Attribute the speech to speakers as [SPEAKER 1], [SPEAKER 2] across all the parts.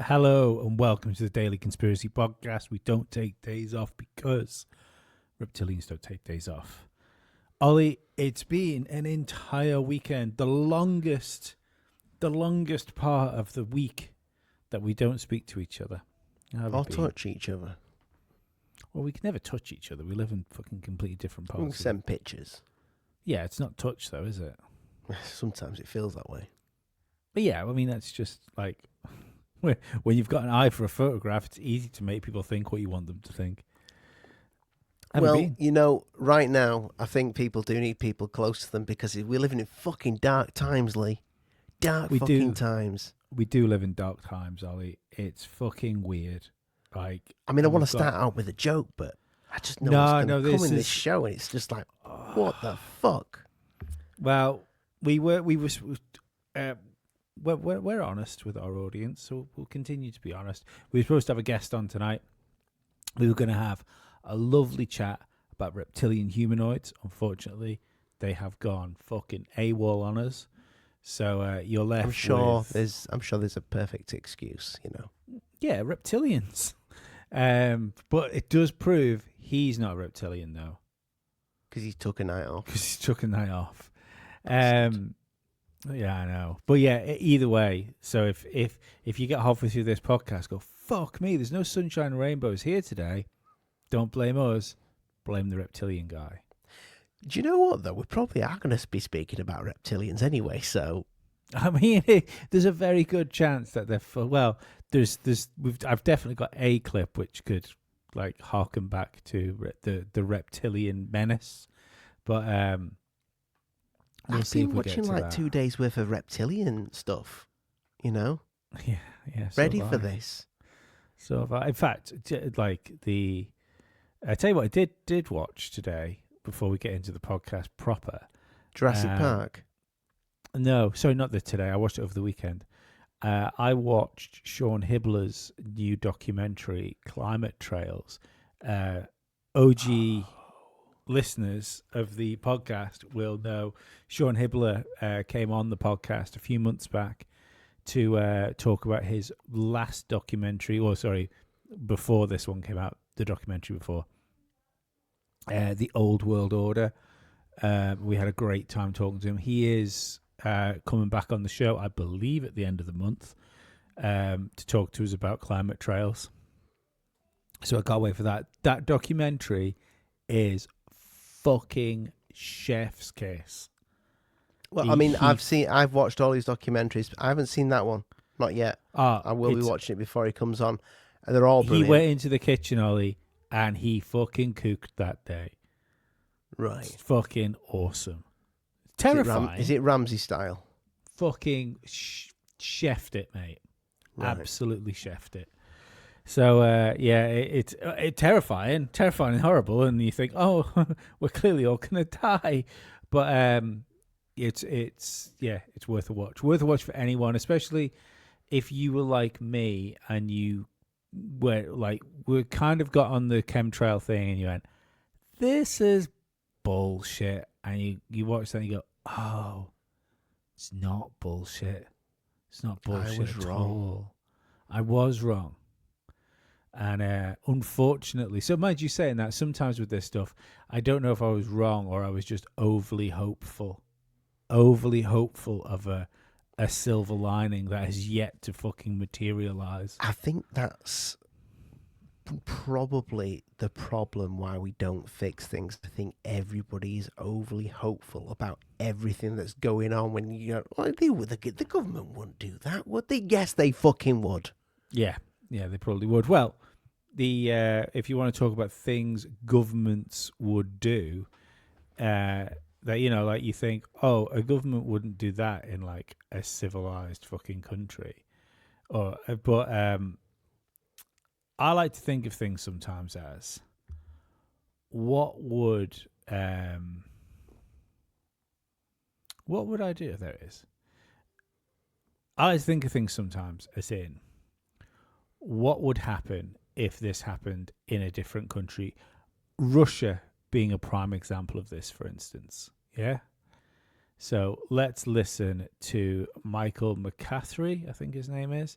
[SPEAKER 1] Hello and welcome to the Daily Conspiracy Podcast. We don't take days off because reptilians don't take days off. Ollie, it's been an entire weekend, the longest part of the week that we don't speak to each other.
[SPEAKER 2] Or touch each other.
[SPEAKER 1] Well, we can never touch each other. We live in fucking completely different
[SPEAKER 2] We can
[SPEAKER 1] parts.
[SPEAKER 2] send pictures.
[SPEAKER 1] Yeah, it's not touch though, is it?
[SPEAKER 2] Sometimes it feels that way.
[SPEAKER 1] But yeah, I mean, that's just like when you've got an eye for a photograph, it's easy to make people think what you want them to think.
[SPEAKER 2] Right now, I think people do need people close to them because we're living in fucking dark times, Lee. Dark times.
[SPEAKER 1] We do live in dark times, Ollie. It's fucking weird. I
[SPEAKER 2] want to start out with a joke, but I just know what's going to come in this show, and it's just like, what the fuck?
[SPEAKER 1] Well, we're honest with our audience, so we'll continue to be honest. We were supposed to have a guest on tonight. We were going to have a lovely chat about reptilian humanoids. Unfortunately, they have gone fucking AWOL on us. So you're left.
[SPEAKER 2] I'm sure there's a perfect excuse,
[SPEAKER 1] Yeah, reptilians. But it does prove he's not a reptilian though,
[SPEAKER 2] because he took a night off.
[SPEAKER 1] Yeah, I know. But yeah, either way. So if you get halfway through this podcast, go, fuck me, there's no sunshine and rainbows here today. Don't blame us. Blame the reptilian guy.
[SPEAKER 2] Do you know what, though? We probably are going to be speaking about reptilians anyway, so...
[SPEAKER 1] I mean, there's a very good chance that they're... I've definitely got a clip which could, like, harken back to the reptilian menace. But,
[SPEAKER 2] I've been watching, like, 2 days worth of reptilian stuff,
[SPEAKER 1] Yeah.
[SPEAKER 2] Ready for this.
[SPEAKER 1] So, in fact, like, I tell you what, I did watch today, before we get into the podcast proper.
[SPEAKER 2] Jurassic Park?
[SPEAKER 1] No, sorry, not today. I watched it over the weekend. I watched Sean Hibbler's new documentary, Climate Trails. OG listeners of the podcast will know Sean Hibbler came on the podcast a few months back to talk about his last documentary, before this one came out, the documentary before. The Old World Order. We had a great time talking to him. He is coming back on the show, I believe, at the end of the month to talk to us about Climate Trails. So I can't wait for that. That documentary is fucking chef's kiss.
[SPEAKER 2] Well, I've watched all his documentaries. I haven't seen that one. Not yet. I will be watching it before he comes on. And they're all brilliant.
[SPEAKER 1] He went into the kitchen, Ollie, and he fucking cooked that day.
[SPEAKER 2] Right.
[SPEAKER 1] It's fucking awesome. Terrifying.
[SPEAKER 2] Is it Ramsay style?
[SPEAKER 1] Fucking chefed it, mate.
[SPEAKER 2] Right.
[SPEAKER 1] Absolutely chefed it. So, it's terrifying and horrible. And you think, oh, we're clearly all going to die. But it's worth a watch. Worth a watch for anyone, especially if you were like me and you we kind of got on the chemtrail thing and you went, this is bullshit. And you watch that and you go, oh, it's not bullshit. It's not bullshit. I was wrong. And unfortunately, so mind you saying that, sometimes with this stuff, I don't know if I was wrong or I was just overly hopeful of a silver lining that has yet to fucking materialize.
[SPEAKER 2] I think that's probably the problem why we don't fix things. I think everybody is overly hopeful about everything that's going on when the government wouldn't do that, would they? Yes, they fucking would.
[SPEAKER 1] Yeah, they probably would. Well, if you want to talk about things governments would do, that like you think, oh, a government wouldn't do that in like a civilized fucking country, but I like to think of things sometimes as what would I do? There it is. I like to think of things sometimes as in what would happen if this happened in a different country. Russia being a prime example of this, for instance. Yeah. So let's listen to Michael McCaffrey, I think his name is,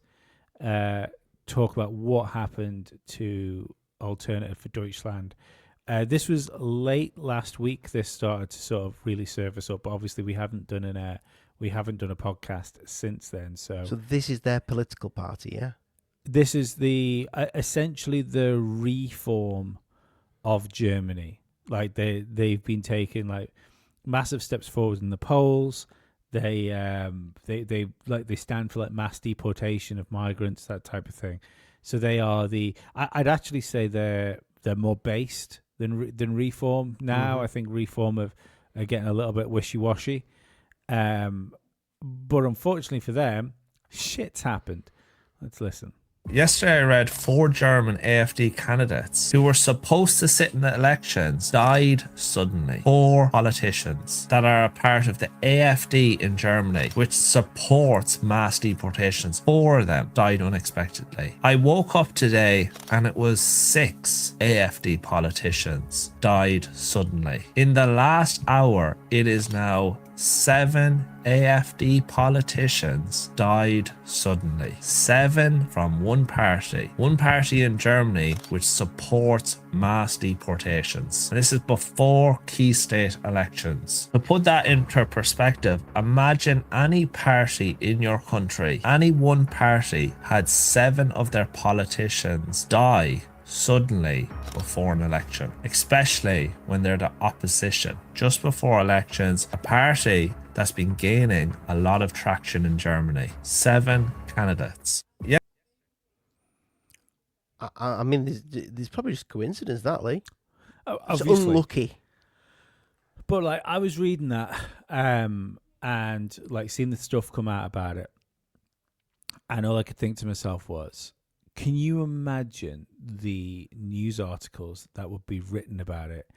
[SPEAKER 1] talk about what happened to Alternative for Deutschland. This was late last week. This started to sort of really surface up. But obviously, we haven't done a podcast since then. So
[SPEAKER 2] this is their political party, yeah.
[SPEAKER 1] this is the essentially the reform of Germany. Like they've been taking like massive steps forward in the polls. They stand for like mass deportation of migrants, that type of thing. So they are I'd actually say they're more based than reform now. I think reform are getting a little bit wishy-washy. But unfortunately for them, shit's happened. Let's listen.
[SPEAKER 3] Yesterday I read 4 German AfD candidates who were supposed to sit in the elections died suddenly. 4 politicians that are a part of the AfD in Germany, which supports mass deportations. 4 of them died unexpectedly. I woke up today and it was 6 AfD politicians died suddenly. In the last hour, it is now 7 AfD politicians died suddenly. 7 from one party in Germany which supports mass deportations. And this is before key state elections. To put that into perspective, imagine any party in your country, any one party had 7 of their politicians die suddenly before an election, especially when they're the opposition. Just before elections, a party that's been gaining a lot of traction in Germany. 7 candidates. Yeah.
[SPEAKER 2] I mean, there's probably just coincidence that, Lee. It's
[SPEAKER 1] Obviously.
[SPEAKER 2] unlucky.
[SPEAKER 1] But like I was reading that and like seeing the stuff come out about it, and all I could think to myself was, can you imagine the news articles that would be written about it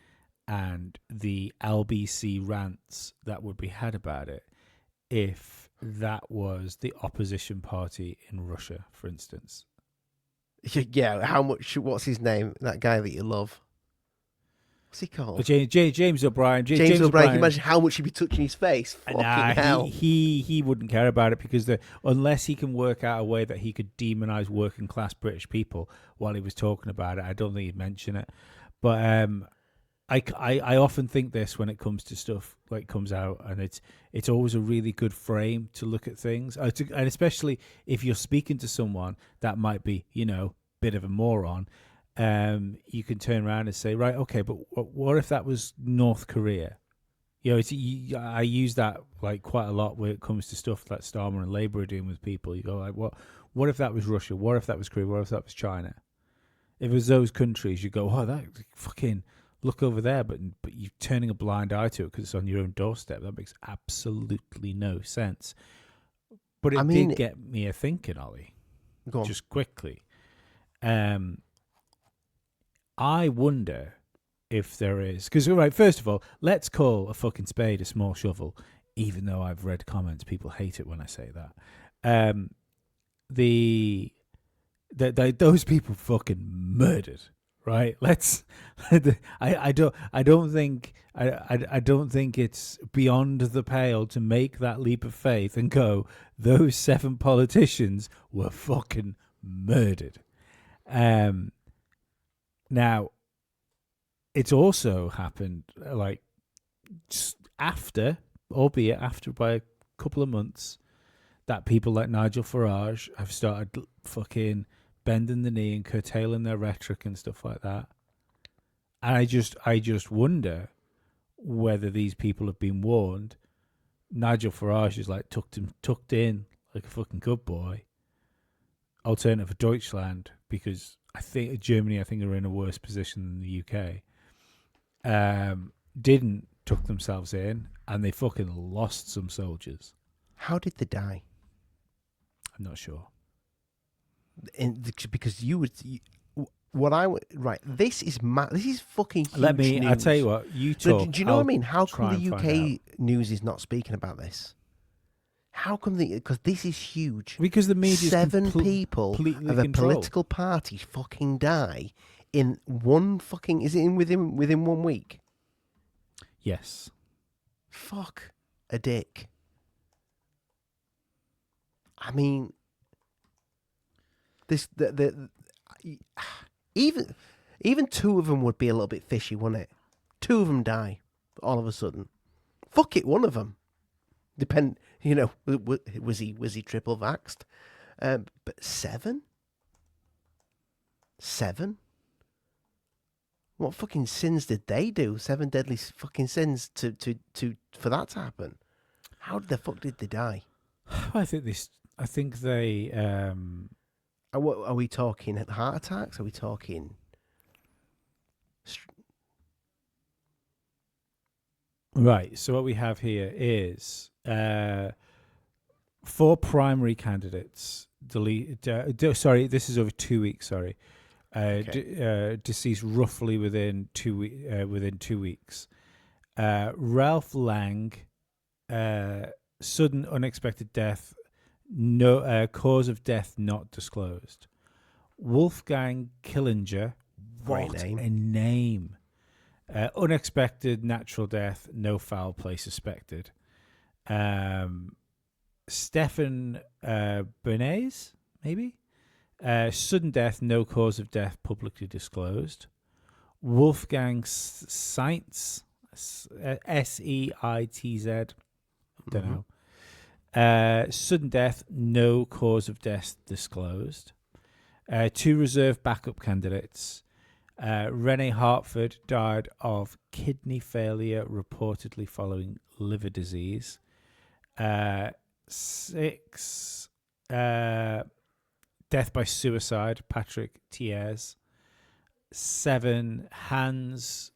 [SPEAKER 1] and the LBC rants that would be had about it if that was the opposition party in Russia, for instance?
[SPEAKER 2] Yeah, what's his name? That guy that you love. What's he called?
[SPEAKER 1] James O'Brien.
[SPEAKER 2] James O'Brien. Can you imagine how much he'd be touching his face? Fucking hell.
[SPEAKER 1] He wouldn't care about it because unless he can work out a way that he could demonize working class British people while he was talking about it, I don't think he'd mention it. But I often think this when it comes to stuff like comes out, and it's always a really good frame to look at things, and especially if you're speaking to someone that might be, bit of a moron. You can turn around and say, right, okay, but what if that was North Korea? I use that like quite a lot when it comes to stuff that Starmer and Labour are doing with people. You go like, what if that was Russia? What if that was Korea? What if that was China? If it was those countries, you go, oh, that fucking look over there, but you're turning a blind eye to it because it's on your own doorstep. That makes absolutely no sense. But it did get me a thinking, Ollie.
[SPEAKER 2] Go on.
[SPEAKER 1] Just quickly. I wonder if there is... Because, right, first of all, let's call a fucking spade a small shovel, even though I've read comments. People hate it when I say that. Those people fucking murdered, right? I don't think it's beyond the pale to make that leap of faith and go, those 7 politicians were fucking murdered. Now, it's also happened like after, albeit after by a couple of months, that people like Nigel Farage have started fucking bending the knee and curtailing their rhetoric and stuff like that. And I just wonder whether these people have been warned. Nigel Farage is like tucked in like a fucking good boy. Alternative for Deutschland, because I think Germany are in a worse position than the UK. Didn't tuck themselves in, and they fucking lost some soldiers.
[SPEAKER 2] How did they die?
[SPEAKER 1] I'm not sure.
[SPEAKER 2] Because this is fucking huge news.
[SPEAKER 1] I'll tell you what, you talk.
[SPEAKER 2] Do you know what I mean? How come the UK news is not speaking about this? How come because this is huge.
[SPEAKER 1] Because the media
[SPEAKER 2] 7 people of a political party fucking die in one fucking... Is it within 1 week?
[SPEAKER 1] Yes.
[SPEAKER 2] Fuck a dick. I mean... Even two of them would be a little bit fishy, wouldn't it? Two of them die all of a sudden. Fuck it, one of them. Was he triple vaxxed? But seven? What fucking sins did they do? 7 deadly fucking sins to for that to happen. How the fuck did they die?
[SPEAKER 1] I think they.
[SPEAKER 2] Are we talking heart attacks? Are we talking?
[SPEAKER 1] Right. So what we have here is 4 primary candidates. Sorry, this is over 2 weeks. Sorry, deceased roughly within 2 weeks. Ralph Lang, sudden unexpected death. No cause of death not disclosed. Wolfgang Killinger.
[SPEAKER 2] Great
[SPEAKER 1] What
[SPEAKER 2] name.
[SPEAKER 1] a name. Unexpected natural death, no foul play suspected. Stefan Bernays, maybe? Sudden death, no cause of death publicly disclosed. Wolfgang Seitz, Seitz, don't know. Sudden death, no cause of death disclosed. 2 reserve backup candidates. Renee Hartford died of kidney failure, reportedly following liver disease. 6, death by suicide, Patrick Thiers. 7, Hans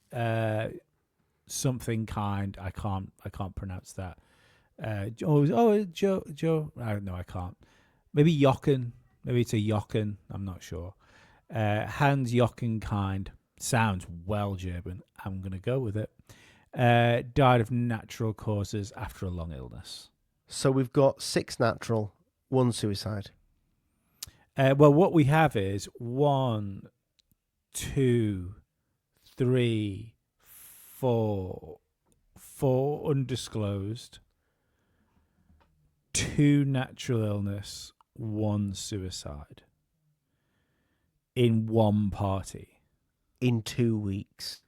[SPEAKER 1] something kind. I can't pronounce that. Joe. No, I can't. Maybe Jochen. Maybe it's a Jochen. I'm not sure. Hans Jochen kind. Sounds well German. I'm going to go with it. Died of natural causes after a long illness.
[SPEAKER 2] So we've got 6 natural, 1 suicide.
[SPEAKER 1] Well, what we have is 1, 2, 3, 4 undisclosed, 2 natural illness, 1 suicide in one party.
[SPEAKER 2] In 2 weeks.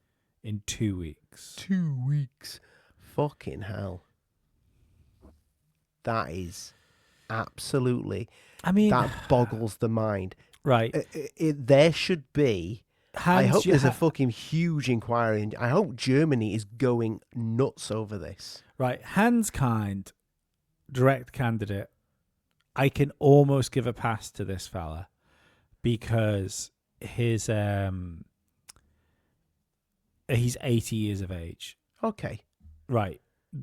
[SPEAKER 1] In 2 weeks.
[SPEAKER 2] 2 weeks. Fucking hell. That is absolutely... that boggles the mind.
[SPEAKER 1] Right.
[SPEAKER 2] There should be... I hope there's a fucking huge inquiry. I hope Germany is going nuts over this.
[SPEAKER 1] Right. Hans Kind, direct candidate. I can almost give a pass to this fella because he's 80 years of age.
[SPEAKER 2] Okay.
[SPEAKER 1] Right.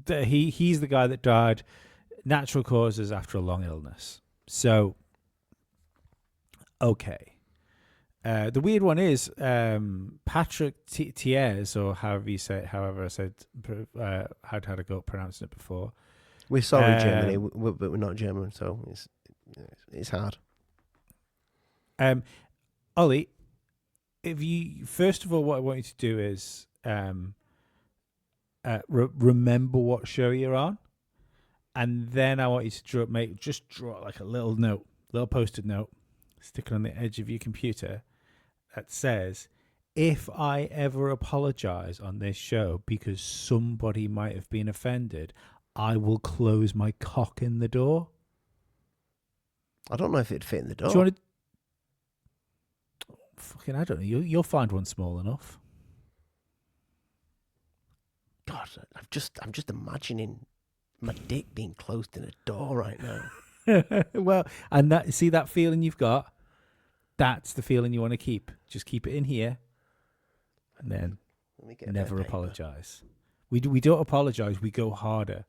[SPEAKER 1] He's the guy that died natural causes after a long illness. So, okay. The weird one is Patrick Thiers, or however I said how to go pronouncing it before.
[SPEAKER 2] We're sorry, Germany, but we're not German, so it's hard.
[SPEAKER 1] Ollie, first of all, what I want you to do is remember what show you're on, and then I want you to draw like a little post-it note, stick it on the edge of your computer that says, if I ever apologize on this show because somebody might have been offended, I will close my cock in the door.
[SPEAKER 2] I don't know if it'd fit in the door.
[SPEAKER 1] Do you want to... Fucking, I don't know. You'll find one small enough.
[SPEAKER 2] God, I'm just imagining my dick being closed in a door right now.
[SPEAKER 1] Well, and see that feeling you've got? That's the feeling you want to keep. Just keep it in here, and then never apologize. We don't apologize. We go harder.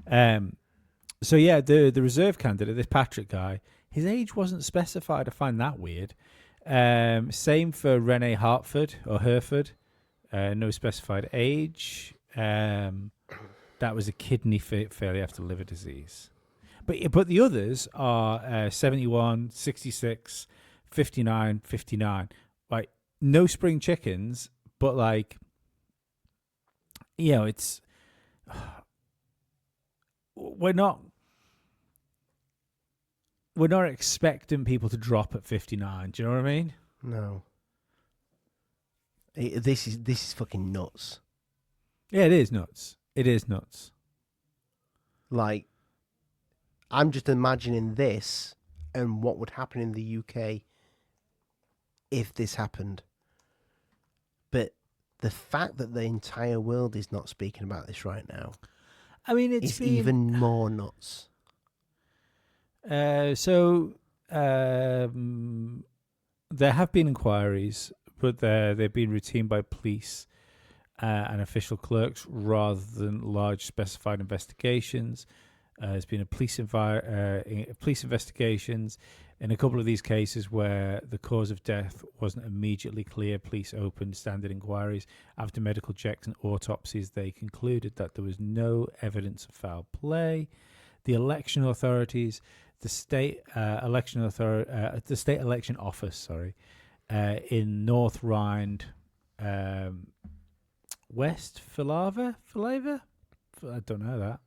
[SPEAKER 1] So yeah, the reserve candidate, this Patrick guy, his age wasn't specified. I find that weird. Same for Renee Hartford or Herford. No specified age. That was a kidney failure after liver disease. But the others are 71, 66, 59, 59. Like, no spring chickens, but like, it's... We're not... we're not expecting people to drop at 59. Do you know what I mean?
[SPEAKER 2] No. This is fucking nuts.
[SPEAKER 1] Yeah, it is nuts. It is nuts.
[SPEAKER 2] Like, I'm just imagining this and what would happen in the UK if this happened. But the fact that the entire world is not speaking about this right now,
[SPEAKER 1] I mean, it's
[SPEAKER 2] even more nuts.
[SPEAKER 1] So there have been inquiries, but they've been routine by police and official clerks rather than large specified investigations. There's been police investigations. In a couple of these cases where the cause of death wasn't immediately clear, police opened standard inquiries. After medical checks and autopsies, they concluded that there was no evidence of foul play. The election authorities, the state election office, in North Rhine, West Filava, I don't know that.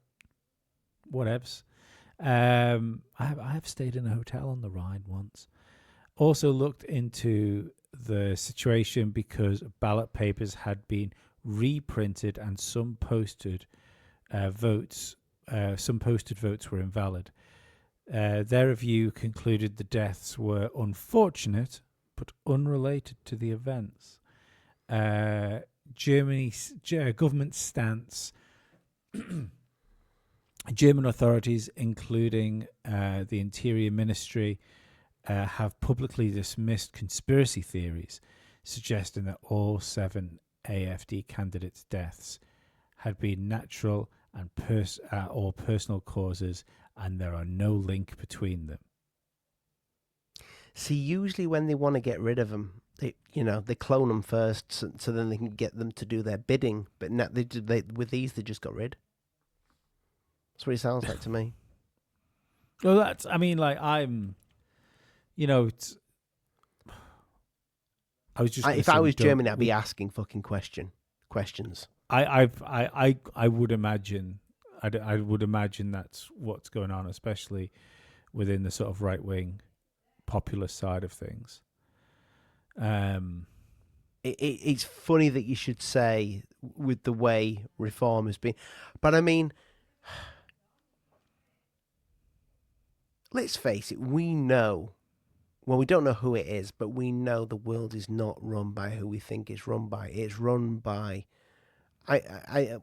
[SPEAKER 1] Whatevs. I have stayed in a hotel on the Rhine once. Also looked into the situation because ballot papers had been reprinted and some posted votes were invalid. Their review concluded the deaths were unfortunate but unrelated to the events. Germany's government stance. German authorities, including the Interior Ministry, have publicly dismissed conspiracy theories suggesting that all 7 AfD candidates' deaths had been natural and or personal causes, and there are no link between them.
[SPEAKER 2] See, usually when they want to get rid of them, they clone them first, so then they can get them to do their bidding. But now with these, they just got rid. That's what it sounds like to me.
[SPEAKER 1] Well, I'm, it's. I was just.
[SPEAKER 2] If I was Germany, I'd be asking fucking questions.
[SPEAKER 1] I would imagine. I would imagine that's what's going on, especially within the sort of right wing, populist side of things.
[SPEAKER 2] It's funny that you should say with the way reform has been, but I mean. Let's face it, we know, well, we don't know who it is, but we know the world is not run by who we think it's run by. It's run by, I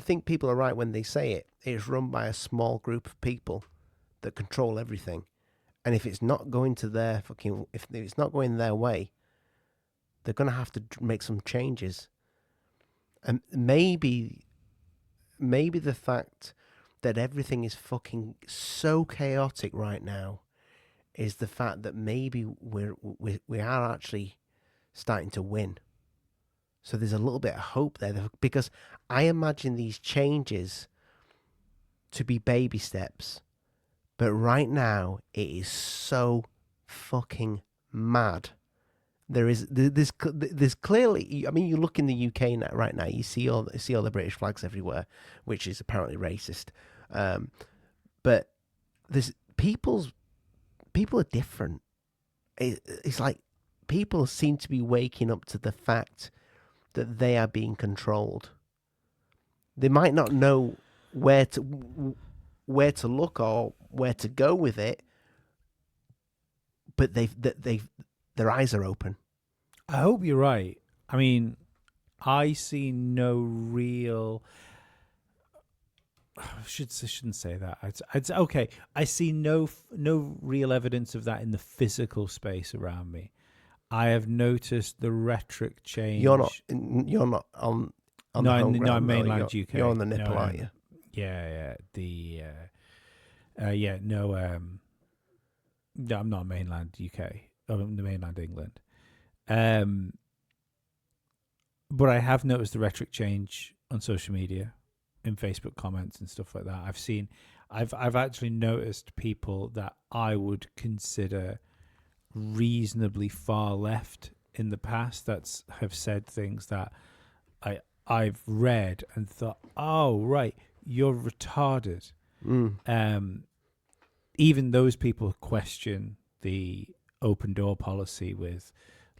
[SPEAKER 2] think people are right when they say it. It's run by a small group of people that control everything. And if it's not going to if it's not going their way, they're going to have to make some changes. And maybe the fact that everything is fucking so chaotic right now is the fact that maybe we are actually starting to win. So there's a little bit of hope there, because I imagine these changes to be baby steps, but right now it is so fucking mad. There's clearly, I mean, you look in the UK right now, you see all the British flags everywhere, which is apparently racist. But there's people are different. It's like people seem to be waking up to the fact that they are being controlled. They might not know where to look or where to go with it, but their eyes are open.
[SPEAKER 1] I hope you're right. I mean, I see no real. I shouldn't say that. It's okay. I see no real evidence of that in the physical space around me. I have noticed the rhetoric change.
[SPEAKER 2] You're not on the home ground,
[SPEAKER 1] mainland
[SPEAKER 2] no,
[SPEAKER 1] UK.
[SPEAKER 2] You're on the nipple, aren't you?
[SPEAKER 1] Yeah. No, I'm not mainland UK. I'm the mainland England. But I have noticed the rhetoric change on social media, in Facebook comments and stuff like that. I've actually noticed people that I would consider reasonably far left in the past that have said things that I've read and thought, oh right, you're retarded. even those people question the open door policy with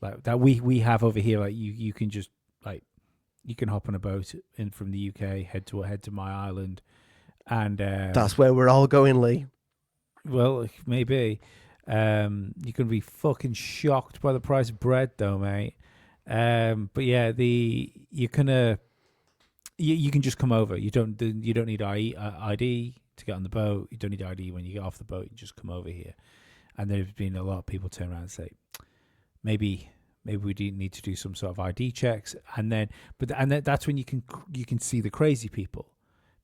[SPEAKER 1] like that we have over here. Like you can just like you can hop on a boat in from the UK, head to my island, and
[SPEAKER 2] That's where we're all going, Lee.
[SPEAKER 1] well, maybe. You can be fucking shocked by the price of bread, though, mate. But yeah, you can just come over. You don't need ID to get on the boat. You don't need ID when you get off the boat. You just come over here. And there's been a lot of people turn around and say, maybe we do need to do some sort of ID checks, and then that's when you can see the crazy people,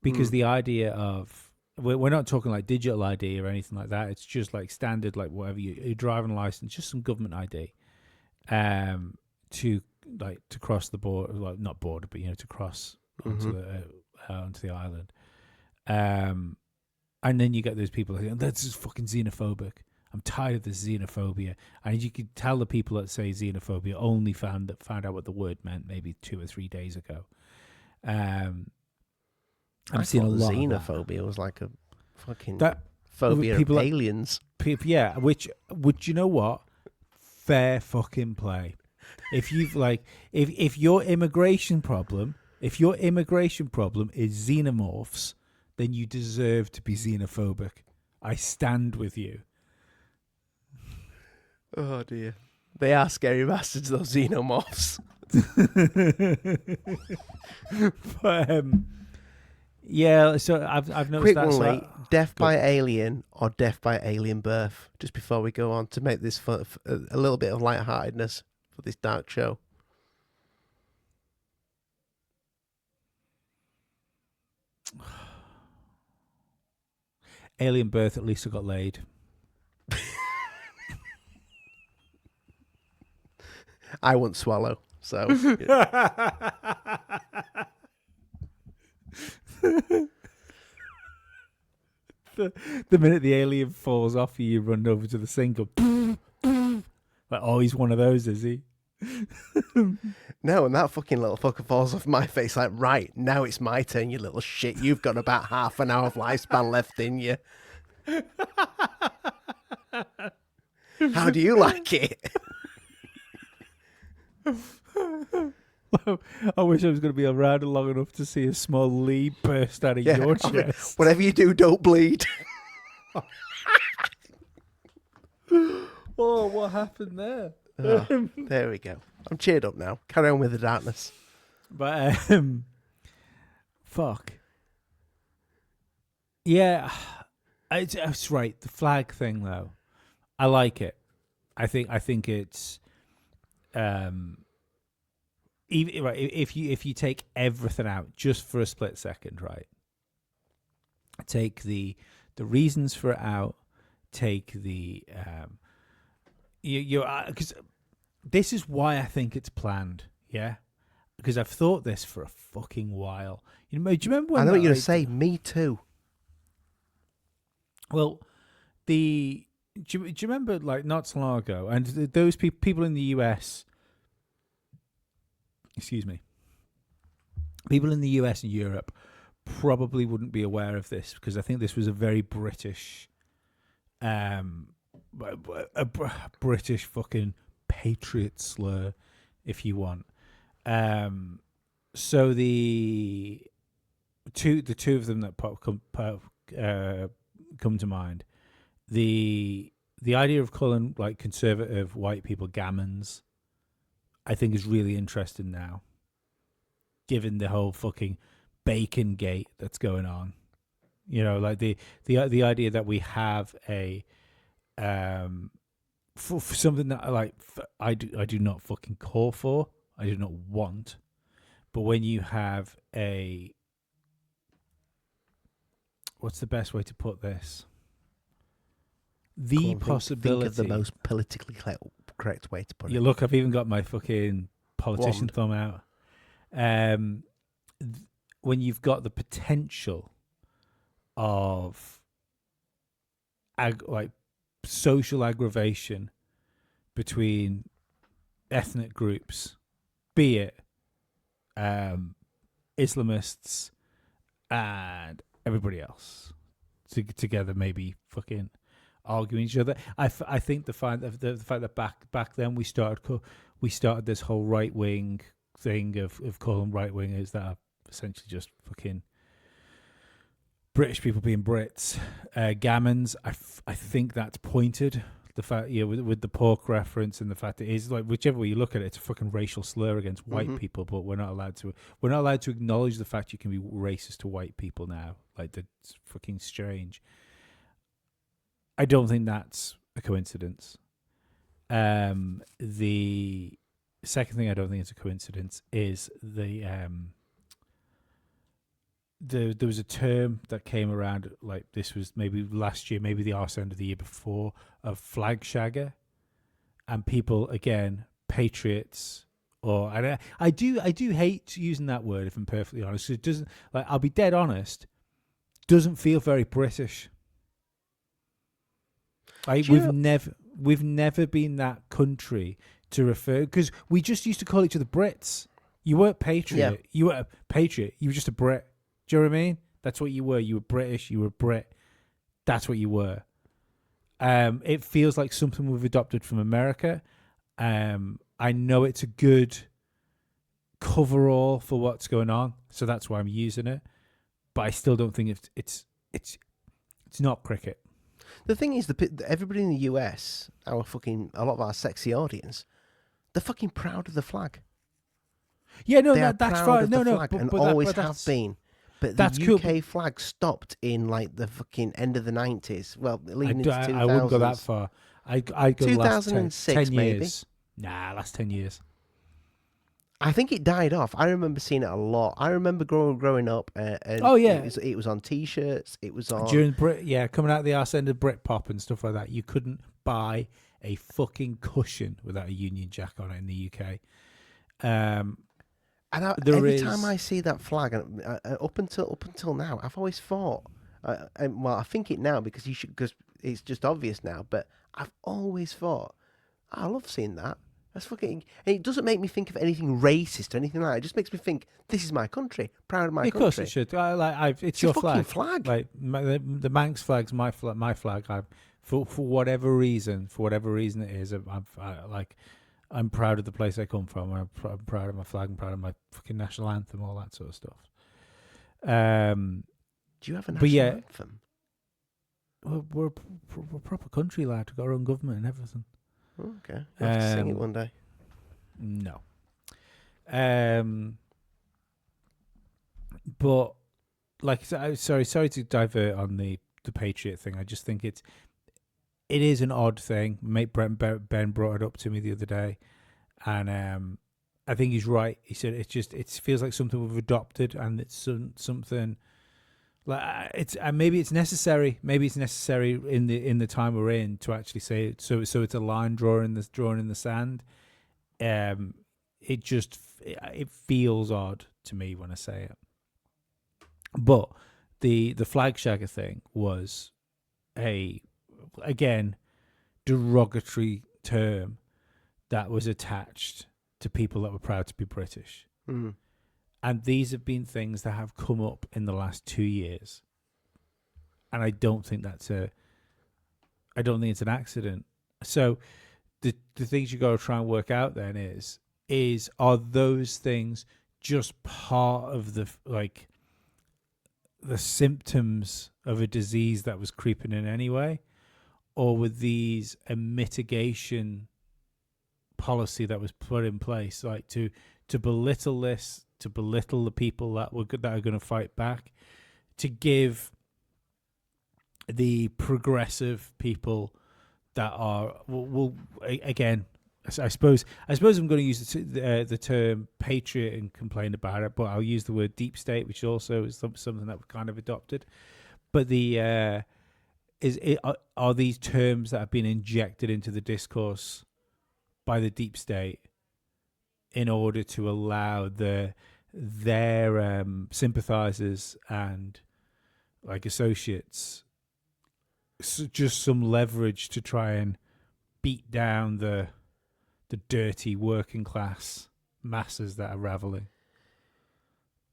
[SPEAKER 1] because the idea of we're not talking like digital ID or anything like that. It's just like standard, like whatever your driving license, just some government ID, to cross the border, well, not border, but to cross onto the island. And then you get those people like, that's just fucking xenophobic. I'm tired of this xenophobia. And you could tell the people that say xenophobia only found out what the word meant maybe 2 or 3 days ago.
[SPEAKER 2] I've seen a lot. Xenophobia was like a fucking phobia of aliens.
[SPEAKER 1] Yeah, which would you know what? Fair fucking play. If you've if your immigration problem is xenomorphs, then you deserve to be xenophobic. I stand with you.
[SPEAKER 2] Oh dear, they are scary bastards, those xenomorphs.
[SPEAKER 1] But yeah, so I've noticed
[SPEAKER 2] Quick
[SPEAKER 1] that.
[SPEAKER 2] one, mate. Death by alien or death by alien birth? Just before we go on, to make this a little bit of lightheartedness for this dark show.
[SPEAKER 1] Alien birth, at least I got laid.
[SPEAKER 2] I won't swallow, so.
[SPEAKER 1] The minute the alien falls off you run over to the sink. Go, like, oh, he's one of those, is he?
[SPEAKER 2] No, and that fucking little fucker falls off my face like, right, now it's my turn, you little shit. You've got about half an hour of lifespan left in you. How do you like it?
[SPEAKER 1] I wish I was going to be around long enough to see a small Lee burst out of your chest.
[SPEAKER 2] Whatever you do, don't bleed.
[SPEAKER 1] Oh, what happened there?
[SPEAKER 2] Oh, there we go. I'm cheered up now. Carry on with the darkness.
[SPEAKER 1] But fuck. Yeah, it's right. The flag thing, though, I like it. I think it's even right. If you take everything out just for a split second, right? Take the reasons for it out. Take the because this is why I think it's planned. Yeah, because I've thought this for a fucking while. Do you remember when
[SPEAKER 2] I know what you're gonna say. Me too.
[SPEAKER 1] Well, do you remember like not so long ago, and those people in the US, excuse me, people in the US and Europe probably wouldn't be aware of this, because I think this was a very British, a British fucking patriot slur, if you want. So the two of them that come to mind, the idea of calling like conservative white people gammons, I think is really interesting now, given the whole fucking bacon gate that's going on. Like the idea that we have a for something that I do not fucking call for, I do not want, but when you have a, what's the best way to put this? The possibility.
[SPEAKER 2] Think of the most politically correct way to put it.
[SPEAKER 1] Yeah, look, I've even got my fucking politician thumb out. When you've got the potential of social aggravation between ethnic groups, be it Islamists and everybody else together, maybe fucking arguing each other. I think the fact that back then we started this whole right wing thing of calling right wingers that are essentially just fucking British people being Brits, gammons. I think that's pointed. The fact, with the pork reference and the fact it is like whichever way you look at it, it's a fucking racial slur against white people. But we're not allowed to acknowledge the fact you can be racist to white people now. Like that's fucking strange. I don't think that's a coincidence. The second thing I don't think it's a coincidence is there was a term that came around, like this was maybe last year, maybe the arse end of the year before, of flag shagger, and people, again, patriots, or I do hate using that word if I'm perfectly honest. It doesn't, like, I'll be dead honest, doesn't feel very British. Like we've never been that country to refer, because we just used to call each other Brits. You weren't patriot. Yeah. You were a patriot. You were just a Brit. Do you know what I mean? That's what you were. You were British. You were a Brit. That's what you were. It feels like something we've adopted from America. I know it's a good coverall for what's going on, so that's why I'm using it. But I still don't think it's not cricket.
[SPEAKER 2] The thing is, everybody in the US, a lot of our sexy audience, they're fucking proud of the flag.
[SPEAKER 1] Yeah, no,
[SPEAKER 2] that's
[SPEAKER 1] fine. No,
[SPEAKER 2] flag, and always have been. But
[SPEAKER 1] that's
[SPEAKER 2] the UK cool. flag stopped in like the fucking end of the 90s. Well, leading into 2000s.
[SPEAKER 1] I wouldn't go that far. I'd go
[SPEAKER 2] 2006
[SPEAKER 1] last 10
[SPEAKER 2] maybe.
[SPEAKER 1] Years. Nah, last 10 years.
[SPEAKER 2] I think it died off. I remember seeing it a lot. I remember growing up. And it was on T-shirts. It was on
[SPEAKER 1] during coming out of the arse end of Britpop and stuff like that. You couldn't buy a fucking cushion without a Union Jack on it in the UK.
[SPEAKER 2] And every time I see that flag, up until now, I've always thought, I think it now because it's just obvious now. But I've always thought, I love seeing that. That's fucking. And it doesn't make me think of anything racist or anything like that. It just makes me think, this is my country, proud of my country.
[SPEAKER 1] Of course it should. It's your
[SPEAKER 2] flag.
[SPEAKER 1] Like the Manx flag's my flag. For whatever reason it is, I'm proud of the place I come from. I'm proud of my flag. I'm proud of my fucking national anthem, all that sort of stuff.
[SPEAKER 2] Do you have a national anthem?
[SPEAKER 1] We're a proper country, lad. We've got our own government and everything.
[SPEAKER 2] Okay. We'll have to sing it one day.
[SPEAKER 1] No. But, like, sorry to divert on the Patriot thing. I just think it is an odd thing. Mate Ben brought it up to me the other day, and I think he's right. He said it feels like something we've adopted, and it's something like maybe it's necessary. Maybe it's necessary in the time we're in to actually say it. So it's a line drawn in the sand. It feels odd to me when I say it. But the flag shagger thing was again, derogatory term that was attached to people that were proud to be British.
[SPEAKER 2] Mm.
[SPEAKER 1] And these have been things that have come up in the last 2 years. And I don't think it's an accident. So the things you got to try and work out then is are those things just part of the symptoms of a disease that was creeping in anyway? Or were these a mitigation policy that was put in place, like to belittle this, to belittle the people that are going to fight back, to give the progressive people that are again, I suppose I'm going to use the term patriot and complain about it, but I'll use the word deep state, which also is something that we've kind of adopted. But are these terms that have been injected into the discourse by the deep state in order to allow their sympathizers and like associates just some leverage to try and beat down the dirty working class masses that are raveling?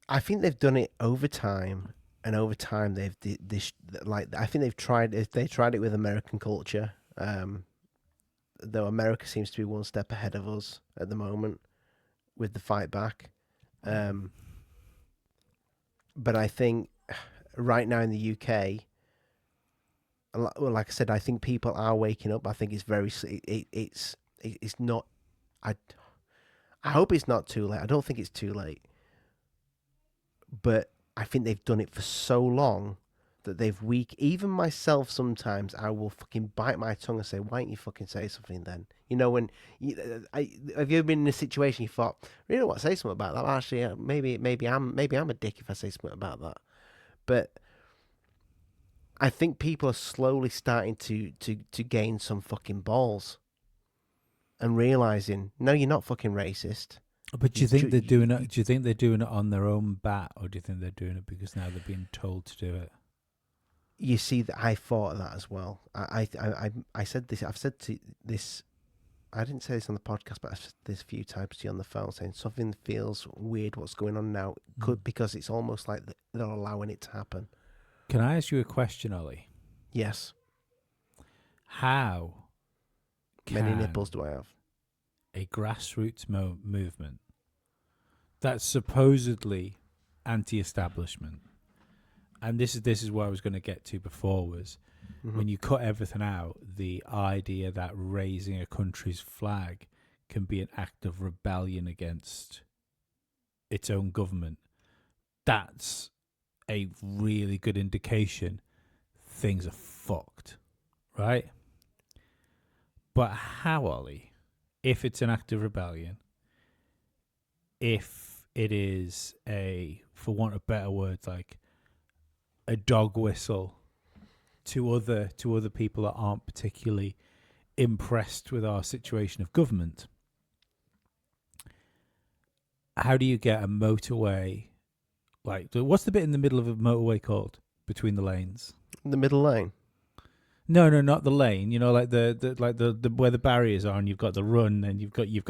[SPEAKER 2] I think they've done it over time. and over time I think they tried it with American culture, though America seems to be one step ahead of us at the moment with the fight back. But I think right now in the UK, well, like I said, I think people are waking up. I think it's it's not. I hope it's not too late. I don't think it's too late. But I think they've done it for so long that they've even myself, sometimes I will fucking bite my tongue and say, why don't you fucking say something then? You know, when have you ever been in a situation you thought, really want to say something about that? Well, actually, maybe I'm a dick if I say something about that. But I think people are slowly starting to gain some fucking balls and realizing, no, you're not fucking racist.
[SPEAKER 1] But do you think they're doing it? Do you think they're doing it on their own bat, or do you think they're doing it because now they're being told to do it?
[SPEAKER 2] You see, that I thought of that as well. I said this. I've said this. I didn't say this on the podcast, but I've said this a few times to you on the phone, saying something feels weird. What's going on now? Because it's almost like they're allowing it to happen.
[SPEAKER 1] Can I ask you a question, Ollie?
[SPEAKER 2] Yes.
[SPEAKER 1] How
[SPEAKER 2] many nipples do I have?
[SPEAKER 1] A grassroots movement that's supposedly anti-establishment, and this is what I was going to get to before, was when you cut everything out, the idea that raising a country's flag can be an act of rebellion against its own government. That's a really good indication things are fucked, right? But how, Ollie? If it's an act of rebellion, if it is for want of better words, like a dog whistle to other people that aren't particularly impressed with our situation of government, how do you get a motorway? Like, what's the bit in the middle of a motorway called, between the lanes?
[SPEAKER 2] The middle lane.
[SPEAKER 1] No, not the lane. You know, like the where the barriers are, and you've got the run, and you've got your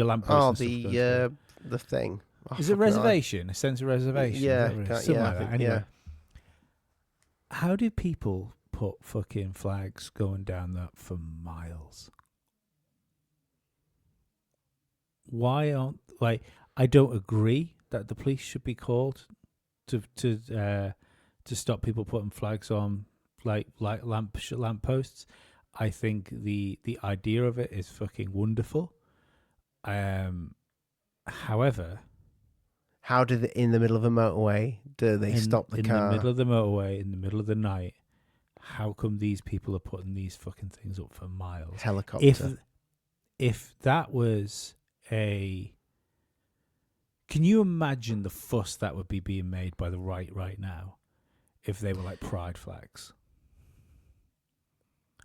[SPEAKER 1] lamppost.
[SPEAKER 2] The thing.
[SPEAKER 1] Is it reservation? A sense of reservation?
[SPEAKER 2] Yeah,
[SPEAKER 1] something like that. Anyway,
[SPEAKER 2] yeah.
[SPEAKER 1] How do people put fucking flags going down that for miles? Why aren't I don't agree that the police should be called to stop people putting flags on like lampposts. I think the idea of it is fucking wonderful. However,
[SPEAKER 2] how do they, in the middle of a motorway, do they stop the car?
[SPEAKER 1] In the middle of the motorway, in the middle of the night, how come these people are putting these fucking things up for miles?
[SPEAKER 2] Helicopter.
[SPEAKER 1] If that was can you imagine the fuss that would be being made by the right now if they were like pride flags?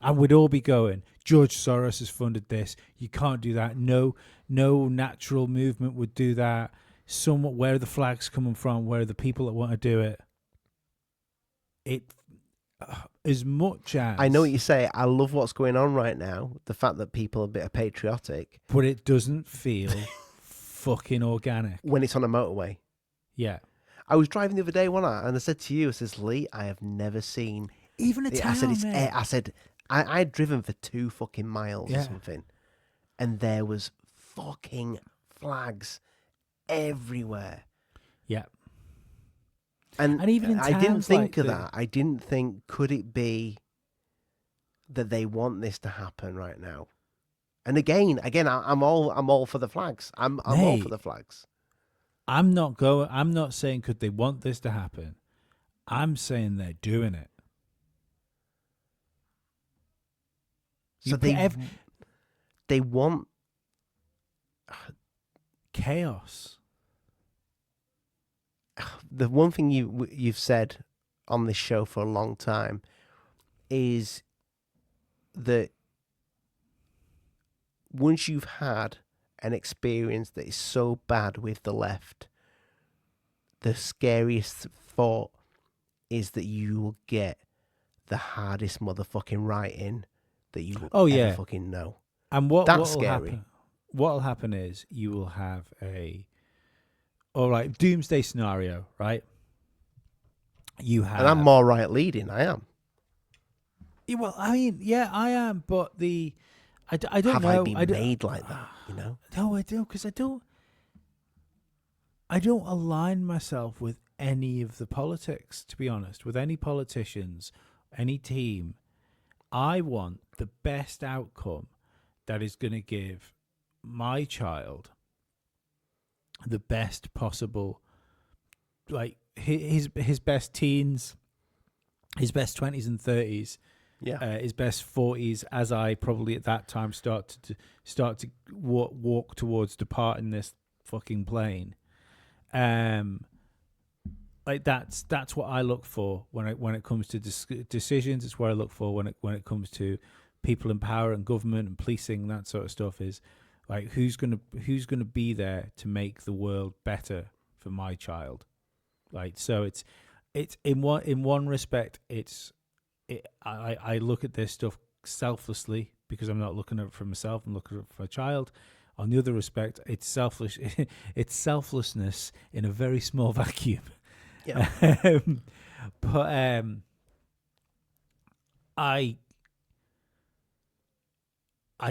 [SPEAKER 1] And we'd all be going, George Soros has funded this. You can't do that. No natural movement would do that. Where are the flags coming from? Where are the people that want to do it? As much as...
[SPEAKER 2] I know what you say. I love what's going on right now. The fact that people are a bit patriotic.
[SPEAKER 1] But it doesn't feel fucking organic.
[SPEAKER 2] When it's on a motorway.
[SPEAKER 1] Yeah.
[SPEAKER 2] I was driving the other day, and I said to you, I says, Lee, I have never seen...
[SPEAKER 1] Even a town,
[SPEAKER 2] I had driven for 2 fucking miles or something, and there was fucking flags everywhere.
[SPEAKER 1] Yeah.
[SPEAKER 2] And
[SPEAKER 1] even in
[SPEAKER 2] I didn't think
[SPEAKER 1] like
[SPEAKER 2] of that. I didn't think, could it be that they want this to happen right now? And again, I'm all for the flags. I'm all for the flags.
[SPEAKER 1] I'm not saying could they want this to happen. I'm saying they're doing it.
[SPEAKER 2] So they want
[SPEAKER 1] chaos.
[SPEAKER 2] The one thing you've said on this show for a long time is that once you've had an experience that is so bad with the left, the scariest thought is that you will get the hardest motherfucking writing that you will ever fucking know.
[SPEAKER 1] And
[SPEAKER 2] that's scary.
[SPEAKER 1] What'll happen is you will have doomsday scenario, right? You have,
[SPEAKER 2] and I'm more right leading. I am.
[SPEAKER 1] Yeah, well, I mean, yeah, I am, but I don't
[SPEAKER 2] Have
[SPEAKER 1] know.
[SPEAKER 2] I been made like that? You know.
[SPEAKER 1] No, I don't, because I don't align myself with any of the politics, to be honest, with any politicians, any team. I want the best outcome that is going to give my child the best possible, like his best teens, his best 20s and 30s,
[SPEAKER 2] Yeah.
[SPEAKER 1] his best 40s, as I probably at that time start to walk towards departing this fucking plane. Like that's what I look for when it comes to decisions. It's what I look for when it comes to people in power and government and policing, that sort of stuff. Is like who's gonna be there to make the world better for my child. Like, so it's in one respect I look at this stuff selflessly because I'm not looking at it for myself, I'm looking at it for a child. On the other respect, it's selfish. It's selflessness in a very small vacuum.
[SPEAKER 2] Yeah.
[SPEAKER 1] But I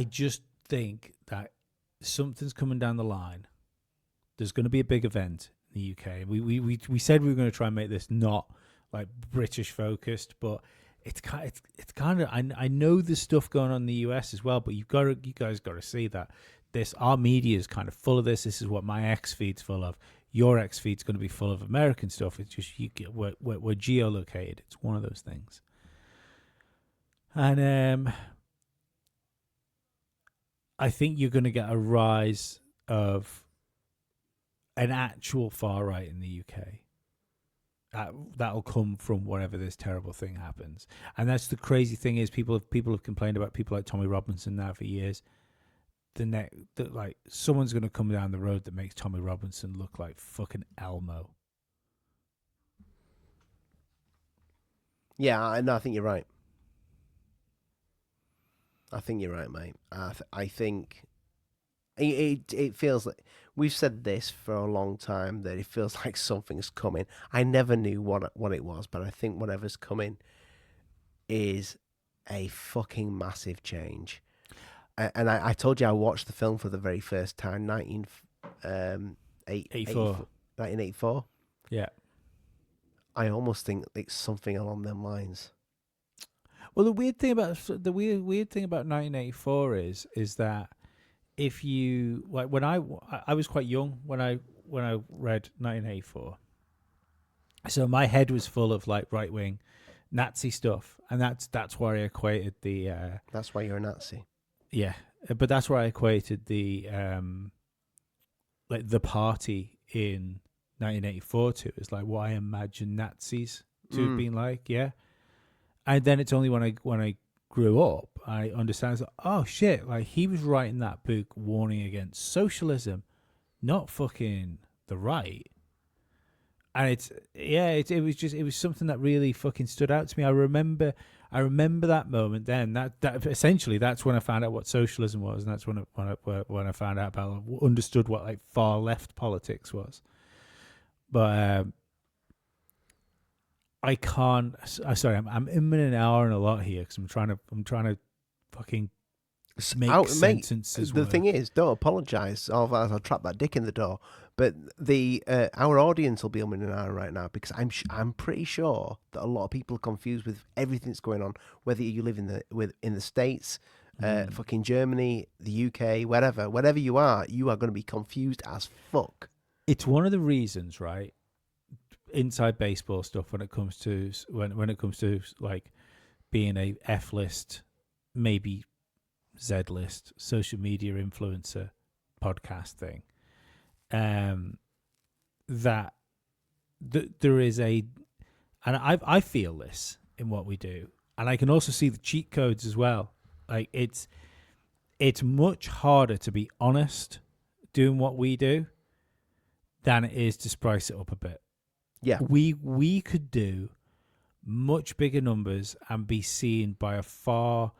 [SPEAKER 1] just think that something's coming down the line. There's going to be a big event in the UK. We said we were going to try and make this not like British focused, but it's kind of I know there's stuff going on in the US as well, but you guys got to see that our media is kind of full of this. This is what my X feed's full of. Your X feed's going to be full of American stuff. It's just we're geolocated. It's one of those things. And I think you're going to get a rise of an actual far right in the UK. That'll come from wherever this terrible thing happens. And that's the crazy thing is people have complained about people like Tommy Robinson now for years. Like someone's going to come down the road that makes Tommy Robinson look like fucking Elmo.
[SPEAKER 2] Yeah, I think you're right. I think you're right, mate. I think it feels like we've said this for a long time that it feels like something's coming. I never knew what it was, but I think whatever's coming is a fucking massive change. And I told you I watched the film for the very first time, 1984.
[SPEAKER 1] Yeah.
[SPEAKER 2] I almost think it's something along them lines.
[SPEAKER 1] Well, the weird thing about 1984 is that if you like when I was quite young when I read 1984, so my head was full of like right wing Nazi stuff, and that's where I equated the.
[SPEAKER 2] That's why you're a Nazi.
[SPEAKER 1] Yeah, but that's where I equated the like the party in 1984 to. It's like what I imagine Nazis to have been like. Yeah. And then it's only when I grew up, I understand. Like, oh shit! Like he was writing that book warning against socialism, not fucking the right. And it was something that really fucking stood out to me. I remember that moment. Then that essentially that's when I found out what socialism was, and that's when I found out about understood what like far left politics was. But I can't. Sorry, I'm in an hour and a lot here because I'm trying to fucking make sentences.
[SPEAKER 2] The thing is, don't apologise. I'll trap that dick in the door. But our audience will be in an hour right now because I'm pretty sure that a lot of people are confused with everything that's going on. Whether you live in the States, fucking Germany, the UK, wherever you are going to be confused as fuck.
[SPEAKER 1] It's one of the reasons, right? Inside baseball stuff when it comes to like being a F list, maybe Z list social media influencer podcast thing, that there is and I feel this in what we do, and I can also see the cheat codes as well. Like it's much harder to be honest doing what we do than it is to spice it up a bit.
[SPEAKER 2] Yeah,
[SPEAKER 1] we could do much bigger numbers and be seen by far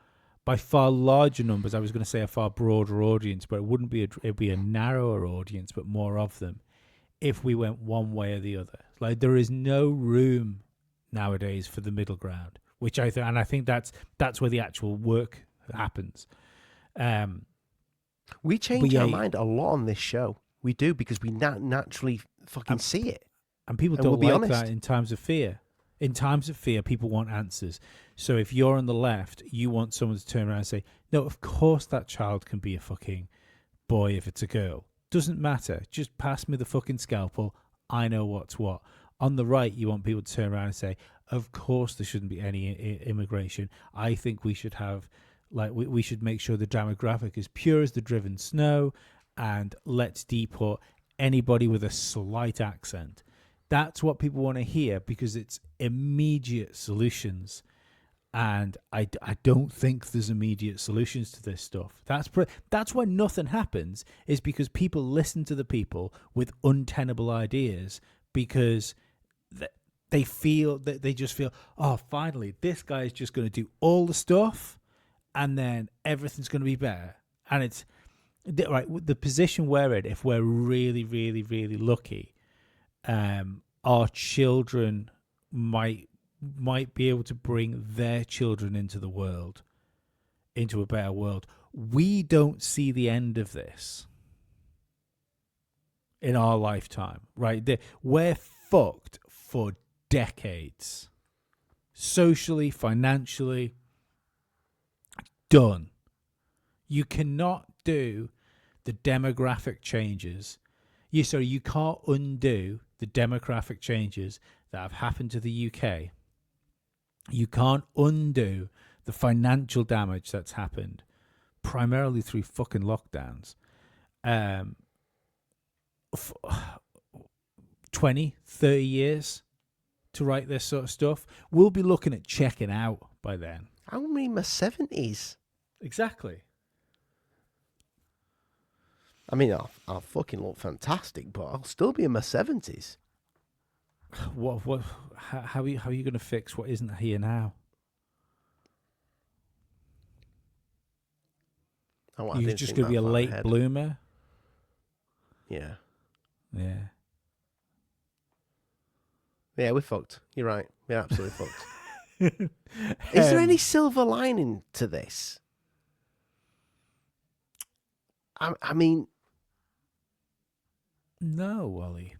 [SPEAKER 1] larger numbers. I was going to say a far broader audience, but it'd be a narrower audience, but more of them if we went one way or the other. Like there is no room nowadays for the middle ground, which I think that's where the actual work happens.
[SPEAKER 2] We change
[SPEAKER 1] yeah,
[SPEAKER 2] our mind a lot on this show. We do, because we naturally fucking see it.
[SPEAKER 1] and people
[SPEAKER 2] And
[SPEAKER 1] don't
[SPEAKER 2] we'll be
[SPEAKER 1] like
[SPEAKER 2] honest.
[SPEAKER 1] that in times of fear. In times of fear, people want answers. So if you're on the left, you want someone to turn around and say, no, of course that child can be a fucking boy if it's a girl. Doesn't matter. Just pass me the fucking scalpel. I know what's what. On the right, you want people to turn around and say, of course there shouldn't be any immigration. I think we should have, we should make sure the demographic is pure as the driven snow, and let's deport anybody with a slight accent. That's what people want to hear, because it's immediate solutions. And I don't think there's immediate solutions to this stuff. That's why nothing happens, is because people listen to the people with untenable ideas, because they feel that they just feel, oh, finally, this guy is just going to do all the stuff and then everything's going to be better. And it's right. The position we're in, if we're really, really, really lucky, our children might be able to bring their children into the world, into a better world. We don't see the end of this in our lifetime, right? We're fucked for decades. Socially, financially, done. You cannot do the demographic changes. You can't undo the demographic changes that have happened to the UK. You can't undo the financial damage that's happened, primarily through fucking lockdowns. 20, 30 years to write this sort of stuff. We'll be looking at checking out by then.
[SPEAKER 2] I'm in my 70s.
[SPEAKER 1] Exactly.
[SPEAKER 2] I mean, I'll fucking look fantastic, but I'll still be in my 70s.
[SPEAKER 1] How are you going to fix what isn't here now? You're just going to be a late bloomer?
[SPEAKER 2] Yeah.
[SPEAKER 1] Yeah.
[SPEAKER 2] Yeah, we're fucked. You're right. We're absolutely fucked. Is there any silver lining to this? I mean...
[SPEAKER 1] No, Ollie.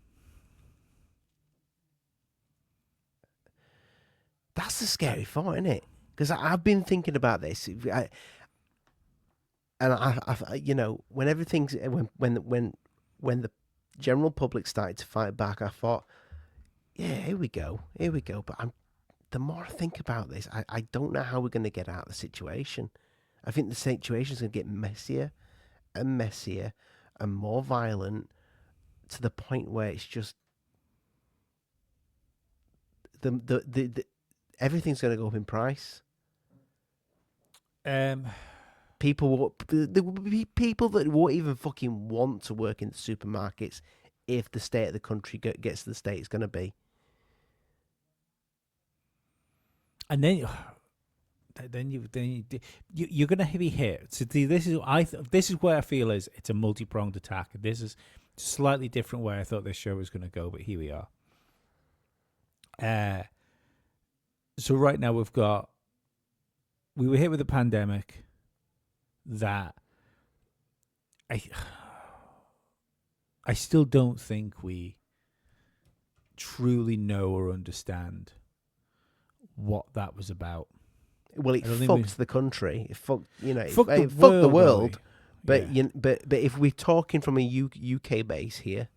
[SPEAKER 2] That's the scary thought, isn't it? Because I've been thinking about this, when everything's when the general public started to fight back, I thought, yeah, here we go. But the more I think about this, I don't know how we're going to get out of the situation. I think the situation's going to get messier and messier and more violent, to the point where it's just the everything's going to go up in price. People there will be people that won't even fucking want to work in the supermarkets if the state of the country gets to the state it's going to be.
[SPEAKER 1] And then you're going to be hit. So this is where I feel it's a multi-pronged attack. This is slightly different where I thought this show was going to go, but here we are. So right now we were hit with a pandemic that I still don't think we truly know or understand what that was about.
[SPEAKER 2] Well, it fucked the country. It fucked, it
[SPEAKER 1] fucked
[SPEAKER 2] the world. But
[SPEAKER 1] yeah.
[SPEAKER 2] but if we're talking from a UK base here,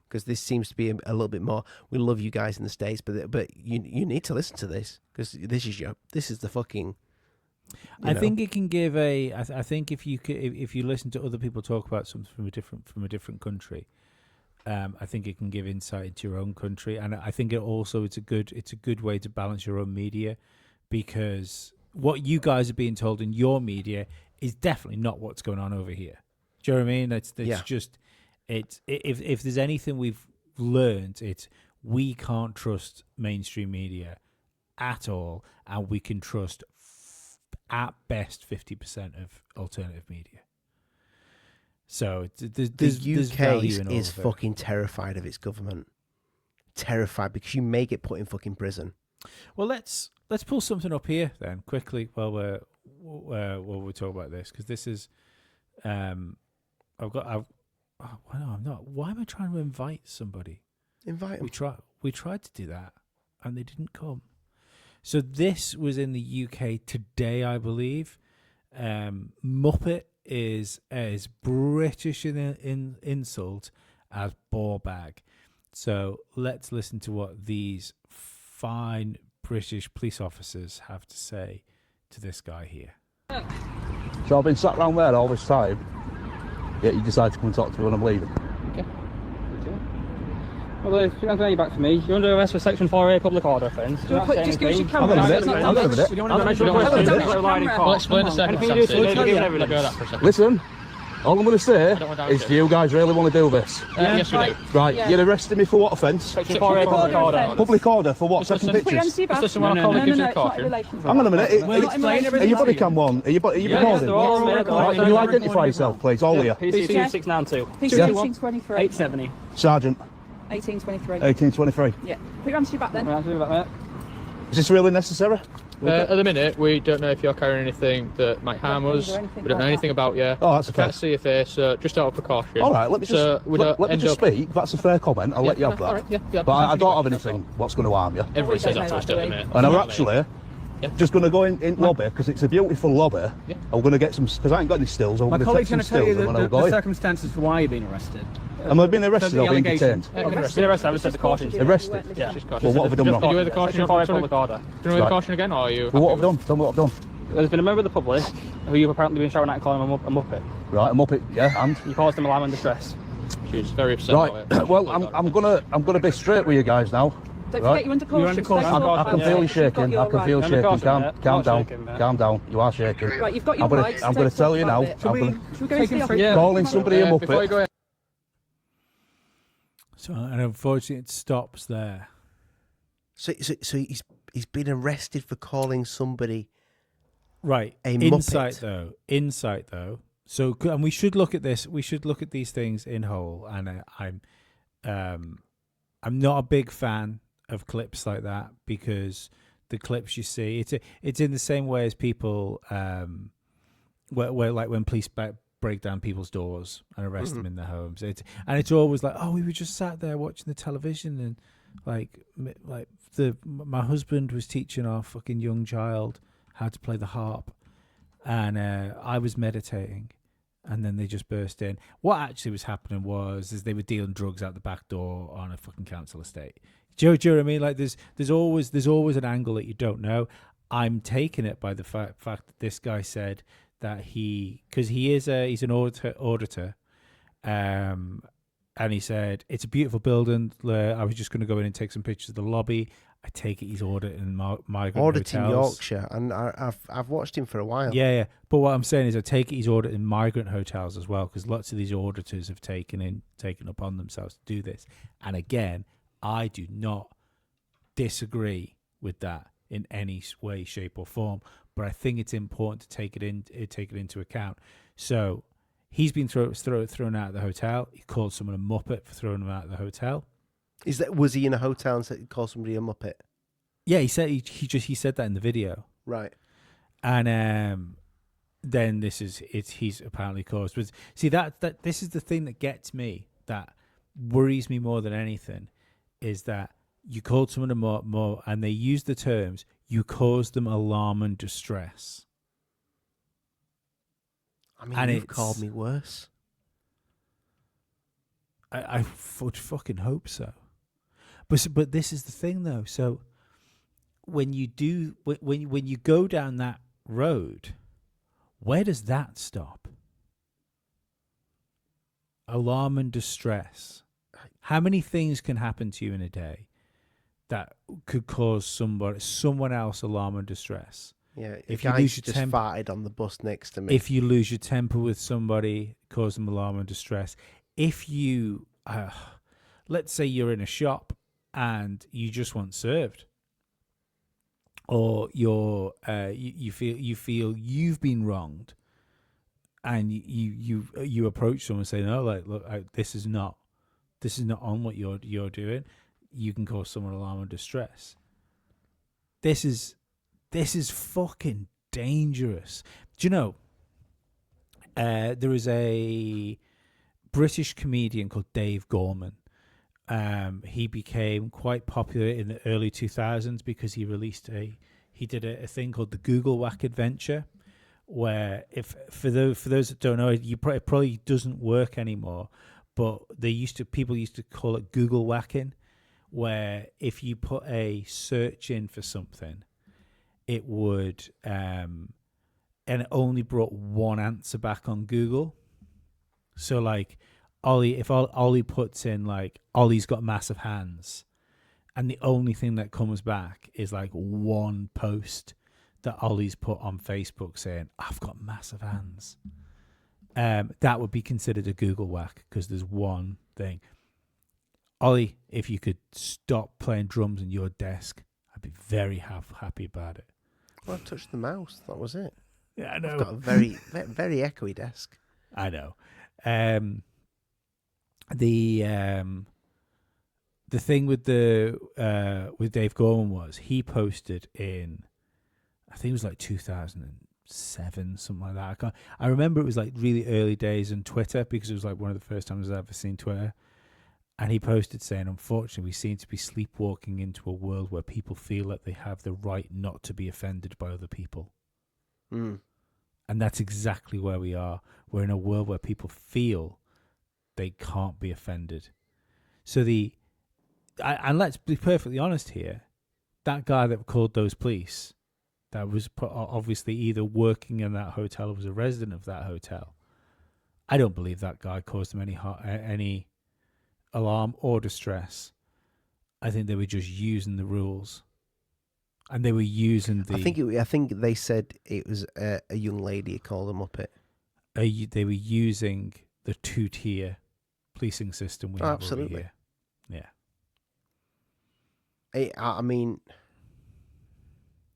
[SPEAKER 2] because this seems to be a little bit more. We love you guys in the States, but you need to listen to this, because this is the fucking.
[SPEAKER 1] I think it can give I think if you listen to other people talk about something from a different country, I think it can give insight into your own country, and I think it's a good way to balance your own media, because what you guys are being told in your media is definitely not what's going on over here. Do you know what I mean? It's just if there's anything we've learned, it's we can't trust mainstream media at all, and we can trust at best 50% of alternative media. So there's
[SPEAKER 2] UK
[SPEAKER 1] in
[SPEAKER 2] is fucking terrified of its government. Terrified, because you may get put in fucking prison.
[SPEAKER 1] Well, let's pull something up here then quickly while we talk about this, because this is I've oh, no, I'm not. Why am I trying to invite somebody?
[SPEAKER 2] Invite them.
[SPEAKER 1] We tried to do that and they didn't come. So this was in the UK today, I believe. Muppet is as British in insult as ball bag. So let's listen to what these fine British police officers have to say to this guy here.
[SPEAKER 4] So I've been sat around there all this time, yet you decide to come and talk to me when I'm leaving.
[SPEAKER 5] Okay. Well, if you're not going back for me, you're under arrest for Section 4A public order offence.
[SPEAKER 6] Just give us your camera.
[SPEAKER 4] Hang on a minute.
[SPEAKER 5] I'll explain a second.
[SPEAKER 4] Listen, all I'm going to say is, do you guys really want to do this?
[SPEAKER 5] Yes, we do.
[SPEAKER 4] Right, you're arresting me for what offence?
[SPEAKER 5] Section 4A public order.
[SPEAKER 4] Public order for what? Taking pictures?
[SPEAKER 5] Hang on
[SPEAKER 4] a minute. Are you body cam on? Are you recording? Right, can you identify yourself, please? All of you.
[SPEAKER 5] PC 2692.
[SPEAKER 6] PC 1823.
[SPEAKER 5] 870.
[SPEAKER 4] Sergeant.
[SPEAKER 6] 1823.
[SPEAKER 4] 1823.
[SPEAKER 6] Yeah. Put your hands to your back then.
[SPEAKER 4] Is this really necessary?
[SPEAKER 7] At the minute, we don't know if you're carrying anything that might harm us. We don't know anything about you.
[SPEAKER 4] Oh, that's
[SPEAKER 7] I
[SPEAKER 4] okay.
[SPEAKER 7] can't see your face, so just out of precaution.
[SPEAKER 4] All right, let me just let me just speak. That's a fair comment. I'll let you have that.
[SPEAKER 7] All right, yeah.
[SPEAKER 4] But I don't have anything what's going to harm you.
[SPEAKER 7] Everybody says that to us, don't they, mate?
[SPEAKER 4] And I'm actually just going to go in lobby, because it's a beautiful lobby.
[SPEAKER 7] Yeah.
[SPEAKER 4] I'm going to get some, because I ain't got any stills. I'm
[SPEAKER 5] My
[SPEAKER 4] going to
[SPEAKER 5] colleague's
[SPEAKER 4] take some
[SPEAKER 5] going to tell you
[SPEAKER 4] stills when I
[SPEAKER 5] the
[SPEAKER 4] go in.
[SPEAKER 5] circumstances for why you've been arrested.
[SPEAKER 4] Am I being arrested or being detained?
[SPEAKER 7] Yeah,
[SPEAKER 5] Been arrested, I just said the caution.
[SPEAKER 4] Arrested?
[SPEAKER 5] Yeah.
[SPEAKER 4] Well, what have I done
[SPEAKER 7] Are you
[SPEAKER 4] wrong?
[SPEAKER 7] with the caution?
[SPEAKER 5] Section 4A public order.
[SPEAKER 7] Do you know the caution again, or are you?
[SPEAKER 4] Well, what have I done? Tell me what I've done.
[SPEAKER 5] There's been a member of the public who you've apparently been shouting at and calling him a muppet.
[SPEAKER 4] Right, I'm up it, yeah, and?
[SPEAKER 5] You caused him alarm and distress.
[SPEAKER 7] She's very upset about
[SPEAKER 4] Right,
[SPEAKER 7] it.
[SPEAKER 4] well, I'm gonna be straight with you guys now.
[SPEAKER 6] Don't
[SPEAKER 4] Right.
[SPEAKER 6] forget you're under caution.
[SPEAKER 5] You're under caution.
[SPEAKER 4] I can feel you shaking. I can feel you shaking. Calm down. Calm down. You are shaking.
[SPEAKER 6] Right, you've got your rights.
[SPEAKER 4] I'm going to tell you now.
[SPEAKER 6] Should we go into the office?
[SPEAKER 5] Yeah.
[SPEAKER 4] Calling somebody a
[SPEAKER 7] Before you go
[SPEAKER 4] muppet.
[SPEAKER 7] in,
[SPEAKER 1] So, and unfortunately, it stops there.
[SPEAKER 2] So he's been arrested for calling somebody
[SPEAKER 1] Right.
[SPEAKER 2] a
[SPEAKER 1] Insight
[SPEAKER 2] muppet.
[SPEAKER 1] though. So, and we should look at this. We should look at these things in whole. And I'm not a big fan of clips like that, because the clips you see, it's in the same way as people, where like when police break down people's doors and arrest them in their homes. It's always like, oh, we were just sat there watching the television, and my husband was teaching our fucking young child how to play the harp, and I was meditating, and then they just burst in. What actually was happening was they were dealing drugs out the back door on a fucking council estate. Do you know what I mean? Like there's always an angle that you don't know. I'm taking it by the fact that this guy said that because he's an auditor, and he said it's a beautiful building. I was just going to go in and take some pictures of the lobby. I take it he's auditing migrant
[SPEAKER 2] Auditing
[SPEAKER 1] hotels.
[SPEAKER 2] Yorkshire, and I've watched him for a while.
[SPEAKER 1] Yeah. But what I'm saying is, I take it he's auditing migrant hotels as well, because lots of these auditors have taken upon themselves to do this. And again, I do not disagree with that in any way, shape, or form. But I think it's important to take it into account. So he's been thrown out of the hotel. He called someone a muppet for throwing him out of the hotel.
[SPEAKER 2] Was he in a hotel and said he called somebody a muppet?
[SPEAKER 1] Yeah, he said he said that in the video.
[SPEAKER 2] Right.
[SPEAKER 1] And then he's apparently caused. But see that this is the thing that gets me, that worries me more than anything, is that you called someone a more, and they use the terms, you caused them alarm and distress.
[SPEAKER 2] I mean,
[SPEAKER 1] And
[SPEAKER 2] you've
[SPEAKER 1] it's-
[SPEAKER 2] called me worse.
[SPEAKER 1] I would fucking hope so. But this is the thing though. So when you go down that road, where does that stop? Alarm and distress. How many things can happen to you in a day that could cause someone else alarm and distress?
[SPEAKER 2] Yeah,
[SPEAKER 1] If
[SPEAKER 2] a
[SPEAKER 1] you
[SPEAKER 2] guy
[SPEAKER 1] lose your
[SPEAKER 2] just
[SPEAKER 1] temper,
[SPEAKER 2] farted on the bus next to me.
[SPEAKER 1] if you lose your temper with somebody, cause them alarm and distress. If you, let's say you're in a shop and you just want served, or you feel you've been wronged, and you approach someone and say, no, like, look, this is not on what you're doing. You can cause someone alarm and distress. this is fucking dangerous. Do you know? There was a British comedian called Dave Gorman. He became quite popular in the early 2000s because he did a thing called the Google Whack Adventure, where for those that don't know, it probably doesn't work anymore, but people used to call it Google whacking, where if you put a search in for something, it would and it only brought one answer back on Google. So like Ollie, if Ollie puts in like Ollie's got massive hands, and the only thing that comes back is like one post that Ollie's put on Facebook saying, I've got massive hands, that would be considered a Google whack because there's one thing. Ollie, if you could stop playing drums on your desk, I'd be very happy about it.
[SPEAKER 2] Well, I touched the mouse. That was it.
[SPEAKER 1] Yeah, I know.
[SPEAKER 2] I've got a very, very echoey desk.
[SPEAKER 1] I know. The thing with Dave Gorman was he posted in, I think it was like 2007, something like that. I remember it was like really early days on Twitter because it was like one of the first times I've ever seen Twitter. And he posted saying, unfortunately, we seem to be sleepwalking into a world where people feel that they have the right not to be offended by other people.
[SPEAKER 2] Mm.
[SPEAKER 1] And that's exactly where we are. We're in a world where people feel they can't be offended. So and let's be perfectly honest here, that guy that called those police, that was obviously either working in that hotel or was a resident of that hotel, I don't believe that guy caused them any alarm or distress. I think they were just using the rules, and they were using the.
[SPEAKER 2] I think they said it was a young lady who called them up.
[SPEAKER 1] They were using the 2-tier policing system we have
[SPEAKER 2] absolutely.
[SPEAKER 1] over here.
[SPEAKER 2] Yeah. I mean,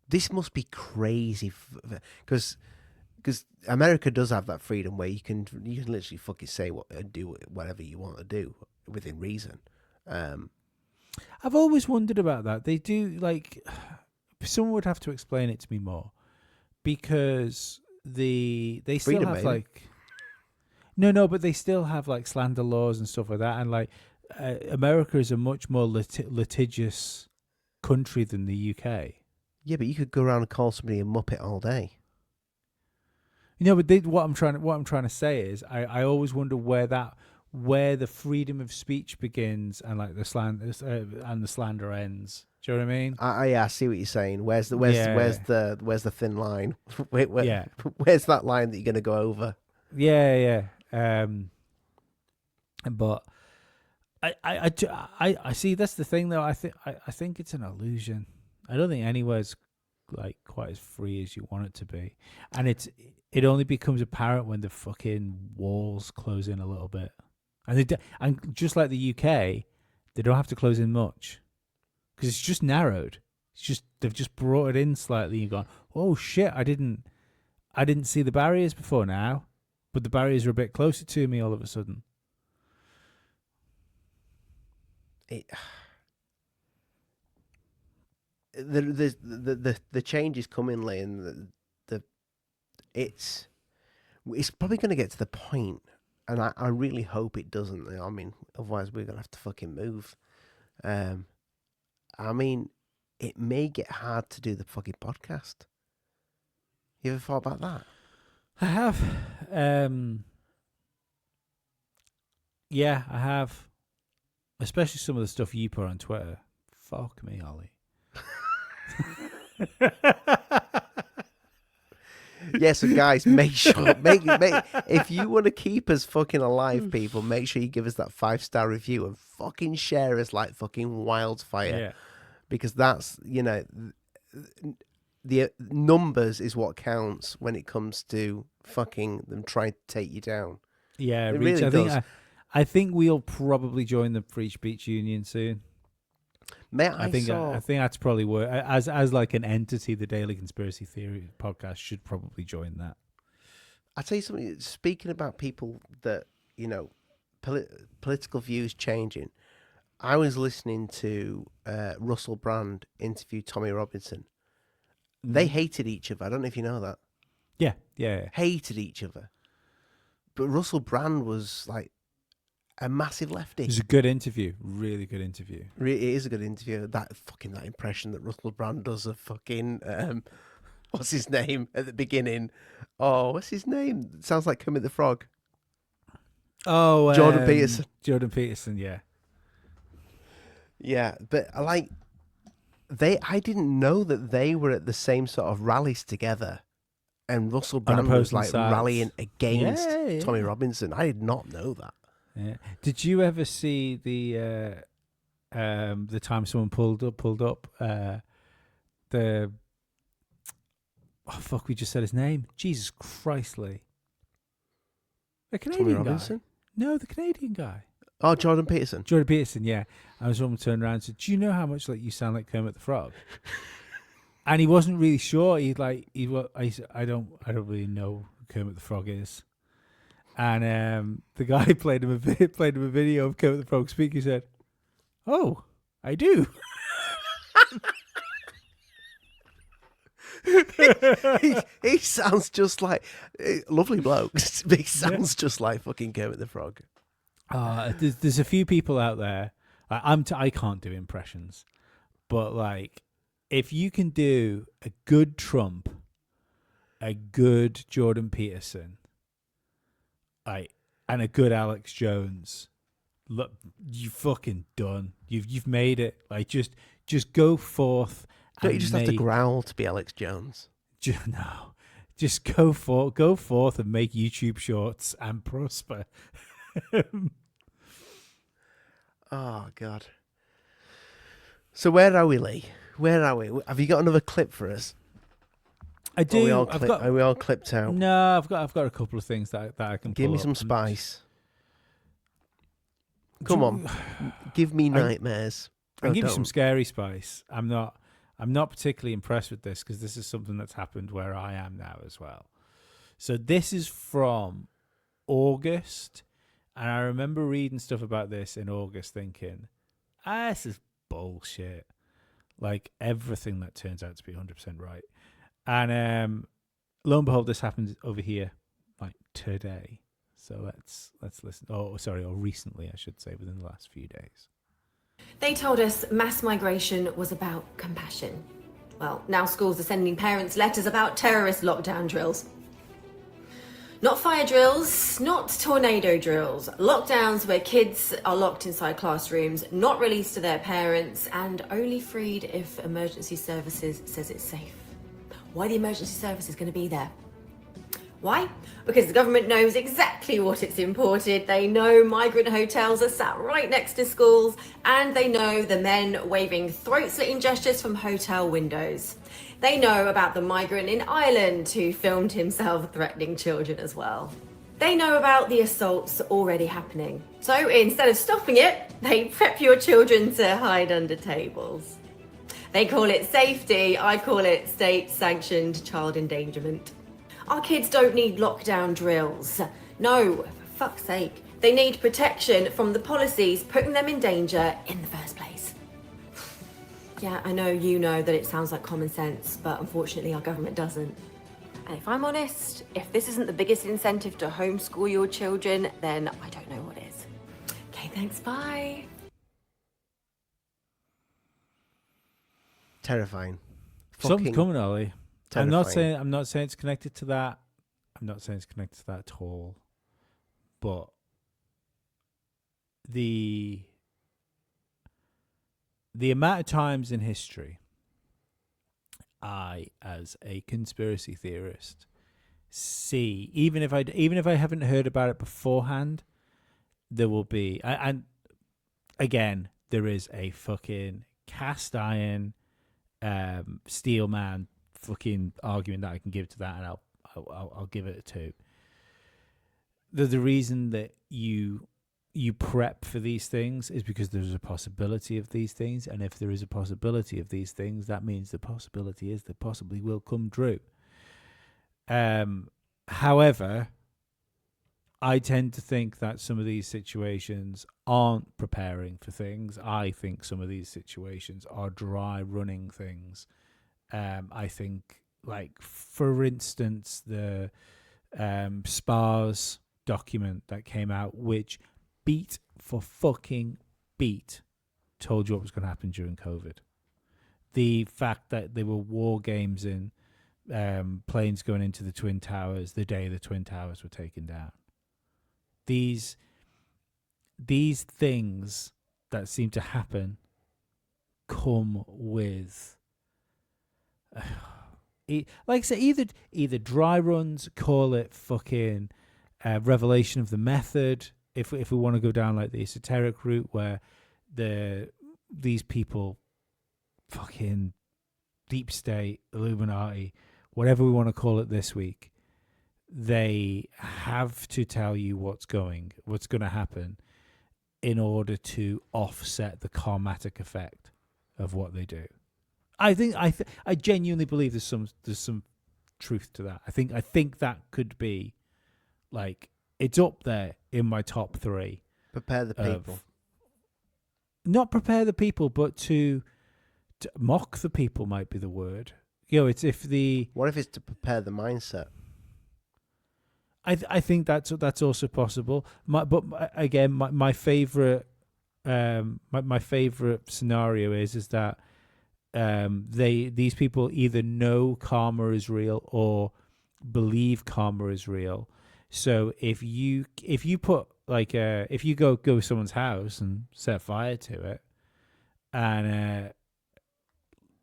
[SPEAKER 2] this must be crazy because America does have that freedom where you can literally fucking say do whatever you want to do within reason.
[SPEAKER 1] I've always wondered about that. They do, like, someone would have to explain it to me more, because they still
[SPEAKER 2] freedom,
[SPEAKER 1] have
[SPEAKER 2] maybe.
[SPEAKER 1] like no, but they still have like slander laws and stuff like that, and like America is a much more litigious country than the UK.
[SPEAKER 2] Yeah, but you could go around and call somebody a muppet all day.
[SPEAKER 1] But what I'm trying to say is, I always wonder where the freedom of speech begins and like the slander ends. Do you know what I mean?
[SPEAKER 2] I see what you're saying. Where's the thin line? Where's that line that you're gonna go over?
[SPEAKER 1] Yeah. But I see. That's the thing, though. I think it's an illusion. I don't think anywhere's like quite as free as you want it to be, and it only becomes apparent when the fucking walls close in a little bit, and just like the UK, they don't have to close in much because it's just narrowed. They've just brought it in slightly. You've gone, oh shit! I didn't see the barriers before now, but the barriers are a bit closer to me all of a sudden.
[SPEAKER 2] The change is coming, Lane. It's probably going to get to the point, and I really hope it doesn't. I mean, otherwise we're going to have to fucking move. I mean, it may get hard to do the fucking podcast. You ever thought about that?
[SPEAKER 1] I have. Yeah, I have. Especially some of the stuff you put on Twitter. Fuck me, Ollie.
[SPEAKER 2] Yeah, so guys, make sure if you want to keep us fucking alive, people, make sure you give us that 5-star review and fucking share us like fucking wildfire.
[SPEAKER 1] Yeah.
[SPEAKER 2] Because that's, the numbers is what counts when it comes to fucking them trying to take you down.
[SPEAKER 1] Yeah,
[SPEAKER 2] it really does.
[SPEAKER 1] I think we'll probably join the Free Speech Union soon. I think that's probably where, as like an entity, the Daily Conspiracy Theory podcast should probably join that.
[SPEAKER 2] I'll tell you something. Speaking about people that political views changing, I was listening to Russell Brand interview Tommy Robinson, They hated each other. I don't know if you know that.
[SPEAKER 1] Yeah, yeah.
[SPEAKER 2] Hated each other. But Russell Brand was like a massive lefty.
[SPEAKER 1] It was a good interview. Really good interview.
[SPEAKER 2] It is a good interview. That impression that Russell Brand does of fucking what's his name at the beginning? Oh, what's his name? It sounds like Kermit the Frog.
[SPEAKER 1] Oh,
[SPEAKER 2] Jordan Peterson.
[SPEAKER 1] Jordan Peterson, yeah.
[SPEAKER 2] Yeah, but I didn't know that they were at the same sort of rallies together, and Russell Brand was like rallying against Tommy Robinson. I did not know that.
[SPEAKER 1] Yeah. Did you ever see the time someone pulled up the we just said his name. Jesus Christ, Lee. The Canadian
[SPEAKER 2] Tommy Robinson?
[SPEAKER 1] guy. No, the Canadian guy.
[SPEAKER 2] Oh, Jordan Peterson.
[SPEAKER 1] Jordan Peterson, yeah. I was someone turned around and said, "Do you know how much like you sound like Kermit the Frog?" And he wasn't really sure. I said, I don't really know who Kermit the Frog is. And the guy played him a video of Kermit the Frog speaking. He said, "Oh, I do."
[SPEAKER 2] he sounds just like lovely bloke. He sounds just like fucking Kermit the Frog.
[SPEAKER 1] There's a few people out there. I can't do impressions, but like, if you can do a good Trump, a good Jordan Peterson, and a good Alex Jones, look, you fucking done. You've made it. Like, just go forth.
[SPEAKER 2] Don't you just have to growl to be Alex Jones?
[SPEAKER 1] No, just go forth and make YouTube shorts and prosper.
[SPEAKER 2] Oh God. So where are we, Lee? Where are we? Have you got another clip for us?
[SPEAKER 1] I do.
[SPEAKER 2] Are we all clipped out?
[SPEAKER 1] No, I've got a couple of things that I can.
[SPEAKER 2] Give me some spice. Come on, give me nightmares.
[SPEAKER 1] I'll give you some scary spice. I'm not particularly impressed with this because this is something that's happened where I am now as well. So this is from August, and I remember reading stuff about this in August thinking, this is bullshit. Like everything that turns out to be 100% right. And lo and behold, this happened over here like today. So let's listen. Or recently, I should say, within the last few days.
[SPEAKER 8] They told us mass migration was about compassion. Well, now schools are sending parents letters about terrorist lockdown drills. Not fire drills, not tornado drills. Lockdowns where kids are locked inside classrooms, not released to their parents, and only freed if emergency services says it's safe. Why the emergency service is going to be there? Why? Because the government knows exactly what it's imported. They know migrant hotels are sat right next to schools, and they know the men waving throat-slitting gestures from hotel windows. They know about the migrant in Ireland who filmed himself threatening children as well. They know about the assaults already happening. So instead of stopping it, they prep your children to hide under tables. They call it safety. I call it state-sanctioned child endangerment. Our kids don't need lockdown drills. No, for fuck's sake. They need protection from the policies putting them in danger in the first place. Yeah, I know you know that it sounds like common sense, but unfortunately our government doesn't. And if I'm honest, if this isn't the biggest incentive to homeschool your children, then I don't know what is. Okay, thanks, bye.
[SPEAKER 2] Terrifying.
[SPEAKER 1] Something's coming, Ollie.
[SPEAKER 2] Terrifying.
[SPEAKER 1] I'm not saying it's connected to that. I'm not saying it's connected to that at all. But the amount of times in history I, as a conspiracy theorist, see, even if I haven't heard about it beforehand, there will be, and again, there is a fucking cast iron, steel man fucking argument that I can give to that, and I'll give it a 2. The reason that you prep for these things is because there's a possibility of these things, and if there is a possibility of these things, that means the possibility is that possibly will come true. However, I tend to think that some of these situations aren't preparing for things. I think some of these situations are dry running things I think, like, for instance, the SPA's document that came out, which beat for fucking beat told you what was going to happen during COVID. The fact that there were war games in planes going into the Twin Towers the day the Twin Towers were taken down. These things that seem to happen come with, like I say, either dry runs, call it fucking revelation of the method, if we want to go down like the esoteric route, where these people, fucking deep state, Illuminati, whatever we want to call it this week, they have to tell you what's going to happen in order to offset the karmatic effect of what they do. I genuinely believe there's some truth to that. I think that could be, like, it's up there in my top 3.
[SPEAKER 2] Prepare the people.
[SPEAKER 1] Not prepare the people, but to mock the people might be the word. It's if the...
[SPEAKER 2] What if it's to prepare the mindset?
[SPEAKER 1] I think that's also possible. My favorite my favorite scenario is that these people either know karma is real or believe karma is real. So if you put, like, if you go to someone's house and set fire to it, and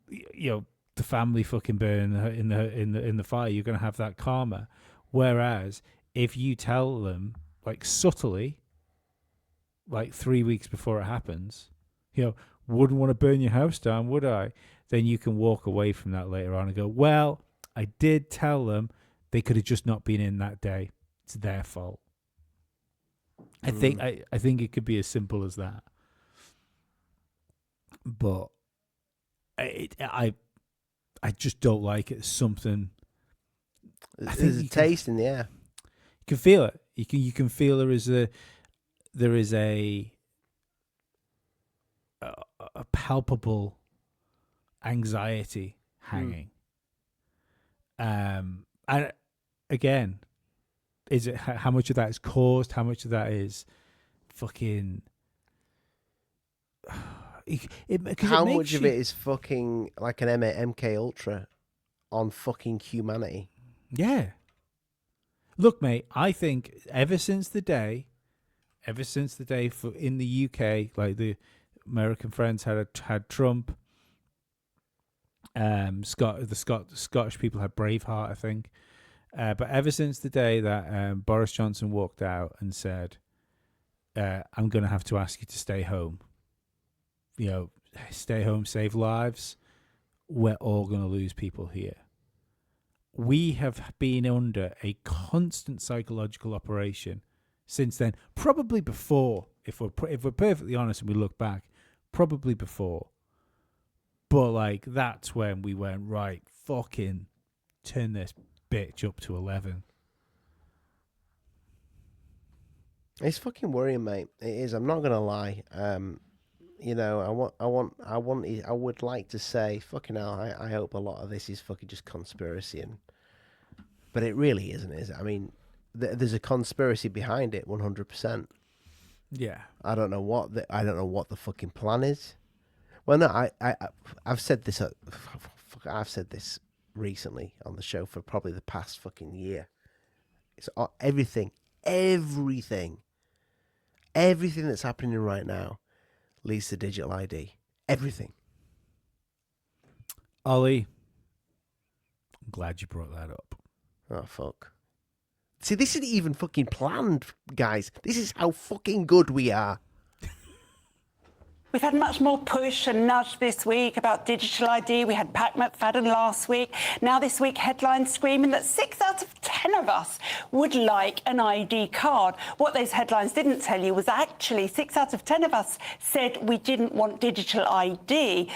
[SPEAKER 1] the family fucking burn in the fire, you're going to have that karma. Whereas if you tell them, like, subtly, like 3 weeks before it happens, wouldn't want to burn your house down, would I? Then you can walk away from that later on and go, well, I did tell them, they could have just not been in that day. It's their fault. I think it could be as simple as that. But I just don't like it. Something.
[SPEAKER 2] There's a taste in the air.
[SPEAKER 1] You can feel it. You can feel there is a palpable anxiety hanging. And again, is it how much of that is caused? How much of that is fucking?
[SPEAKER 2] How much of it is fucking like an MK Ultra on fucking humanity?
[SPEAKER 1] Yeah. Look, mate, I think ever since the day for in the UK, like the American friends had Trump, the Scottish people had Braveheart, I think. But ever since the day that Boris Johnson walked out and said, I'm going to have to ask you to stay home, stay home, save lives, we're all going to lose people here. We have been under a constant psychological operation since then, probably before, if we're perfectly honest and we look back, probably before. But, like, that's when we went, right, fucking turn this bitch up to 11.
[SPEAKER 2] It's fucking worrying, mate. It is. I'm not gonna lie. I would like to say, fucking hell, I hope a lot of this is fucking just conspiracy, but it really isn't, is it? I mean, there's a conspiracy behind it, 100%.
[SPEAKER 1] Yeah.
[SPEAKER 2] I don't know what the fucking plan is. Well, no, I've said this. I've said this recently on the show for probably the past fucking year. It's everything that's happening right now leads to digital ID. Everything.
[SPEAKER 1] Ollie, I'm glad you brought that up.
[SPEAKER 2] Oh, fuck. See, this isn't even fucking planned, guys. This is how fucking good we are.
[SPEAKER 9] We've had much more push and nudge this week about digital ID. We had Pat McFadden last week. Now this week, headlines screaming that 6 out of 10 of us would like an ID card. What those headlines didn't tell you was actually 6 out of 10 of us said we didn't want digital ID.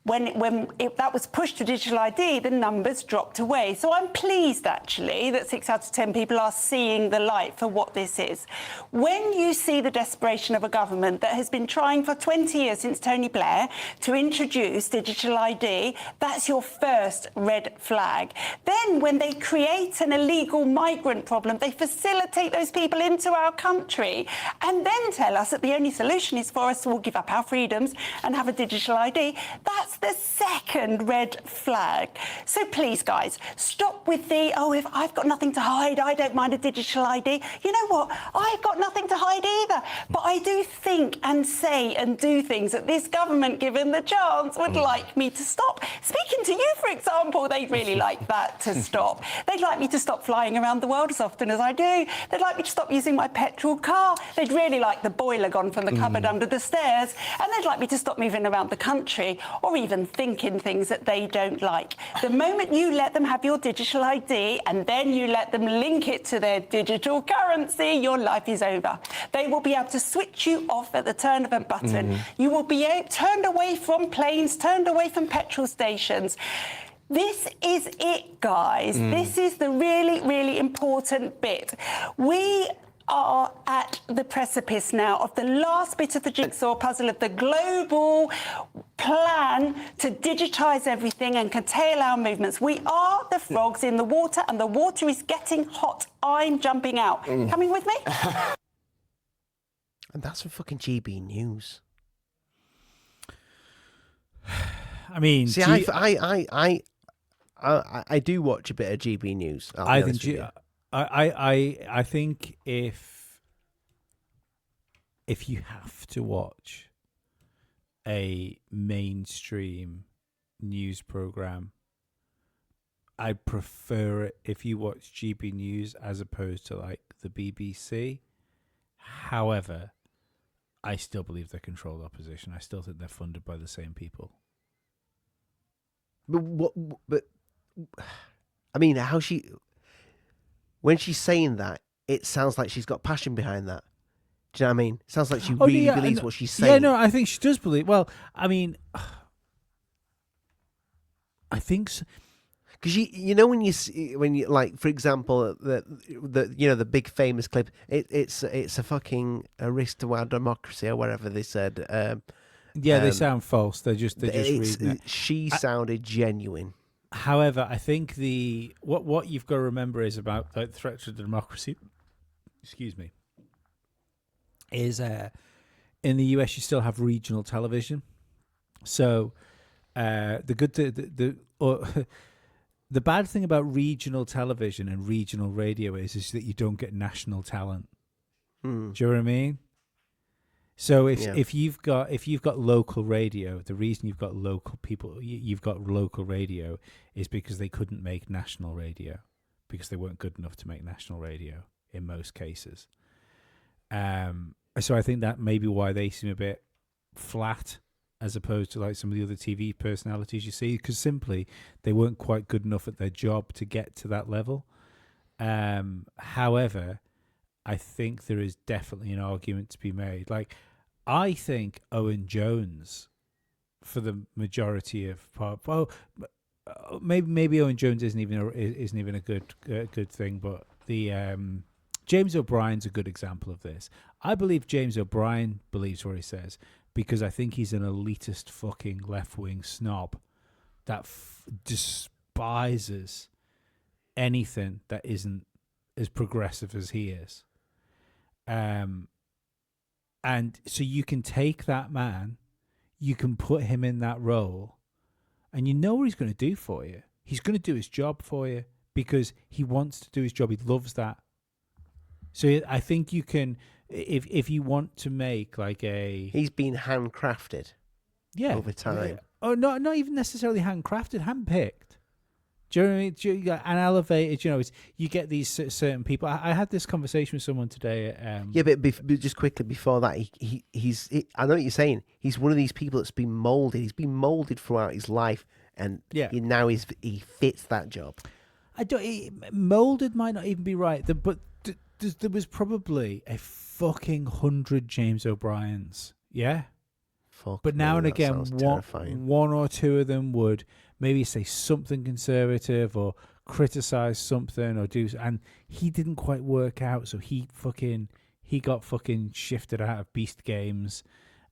[SPEAKER 9] if that was pushed to digital ID, the numbers dropped away. So I'm pleased, actually, that 6 out of 10 people are seeing the light for what this is. When you see the desperation of a government that has been trying for 20 years since Tony Blair to introduce digital ID, that's your first red flag. Then when they create an illegal migrant problem, they facilitate those people into our country and then tell us that the only solution is for us to all give up our freedoms and have a digital ID. That's the second red flag. So please, guys, stop with the, if I've got nothing to hide, I don't mind a digital ID. You know what? I've got nothing to hide either. But I do think and say and do things that this government, given the chance, would like me to stop. Speaking to you, for example, they'd really like that to stop. They'd like me to stop flying around the world as often as I do. They'd like me to stop using my petrol car. They'd really like the boiler gone from the cupboard under the stairs. And they'd like me to stop moving around the country or even thinking things that they don't like. The moment you let them have your digital ID and then you let them link it to their digital currency, your life is over. They will be able to switch you off at the turn of a button. You will be turned away from planes, turned away from petrol stations. This is it, guys. This is the really, really important bit. We are at the precipice now of the last bit of the jigsaw puzzle of the global plan to digitise everything and curtail our movements. We are the frogs in the water and the water is getting hot. I'm jumping out. Coming with me?
[SPEAKER 2] And that's from fucking GB News.
[SPEAKER 1] I mean,
[SPEAKER 2] see, I do watch a bit of GB News.
[SPEAKER 1] I think if you have to watch a mainstream news program, I prefer it if you watch GB News as opposed to like the BBC. However, I still believe they're controlled opposition. I still think they're funded by the same people.
[SPEAKER 2] But I mean, when she's saying that, it sounds like she's got passion behind that. Do you know what I mean? It sounds like she really believes what she's saying.
[SPEAKER 1] Yeah, no, I think she does believe. Well, I mean, I think so.
[SPEAKER 2] Because you know when you like, for example, the big famous clip, it's a fucking a risk to our democracy or whatever they said.
[SPEAKER 1] They sound false. They're just reading it.
[SPEAKER 2] She sounded genuine.
[SPEAKER 1] However, I think what you've got to remember is about the threat to democracy. Excuse me. Is in the US you still have regional television, so the bad thing about regional television and regional radio is that you don't get national talent. Do you know what I mean? So if you've got local radio, the reason you've got local people, you've got local radio is because they couldn't make national radio because they weren't good enough to make national radio in most cases. So I think that may be why they seem a bit flat as opposed to like some of the other TV personalities you see, because simply they weren't quite good enough at their job to get to that level. However, I think there is definitely an argument to be made. Like, I think Owen Jones, for the majority of part, maybe Owen Jones isn't even a good thing, but the James O'Brien's a good example of this. I believe James O'Brien believes what he says because I think he's an elitist fucking left-wing snob that despises anything that isn't as progressive as he is. And so you can take that man, you can put him in that role, and you know what he's going to do for you. He's going to do his job for you because he wants to do his job. He loves that. So I think you can, if you want to make like
[SPEAKER 2] he's been handcrafted, over time.
[SPEAKER 1] Oh, not even necessarily handcrafted, handpicked. Do you know what I mean? And elevated. You get these certain people. I had this conversation with someone today.
[SPEAKER 2] But just quickly before that, he's. I know what you're saying. He's one of these people that's been molded. He's been molded throughout his life, and he fits that job.
[SPEAKER 1] Molded might not even be right, but there was probably a fucking 100 James O'Briens. Yeah.
[SPEAKER 2] Fuck
[SPEAKER 1] But
[SPEAKER 2] me,
[SPEAKER 1] now and
[SPEAKER 2] that
[SPEAKER 1] again,
[SPEAKER 2] sounds terrifying.
[SPEAKER 1] one or two of them would maybe say something conservative or criticize something or do, and he didn't quite work out, so he got fucking shifted out of Beast Games,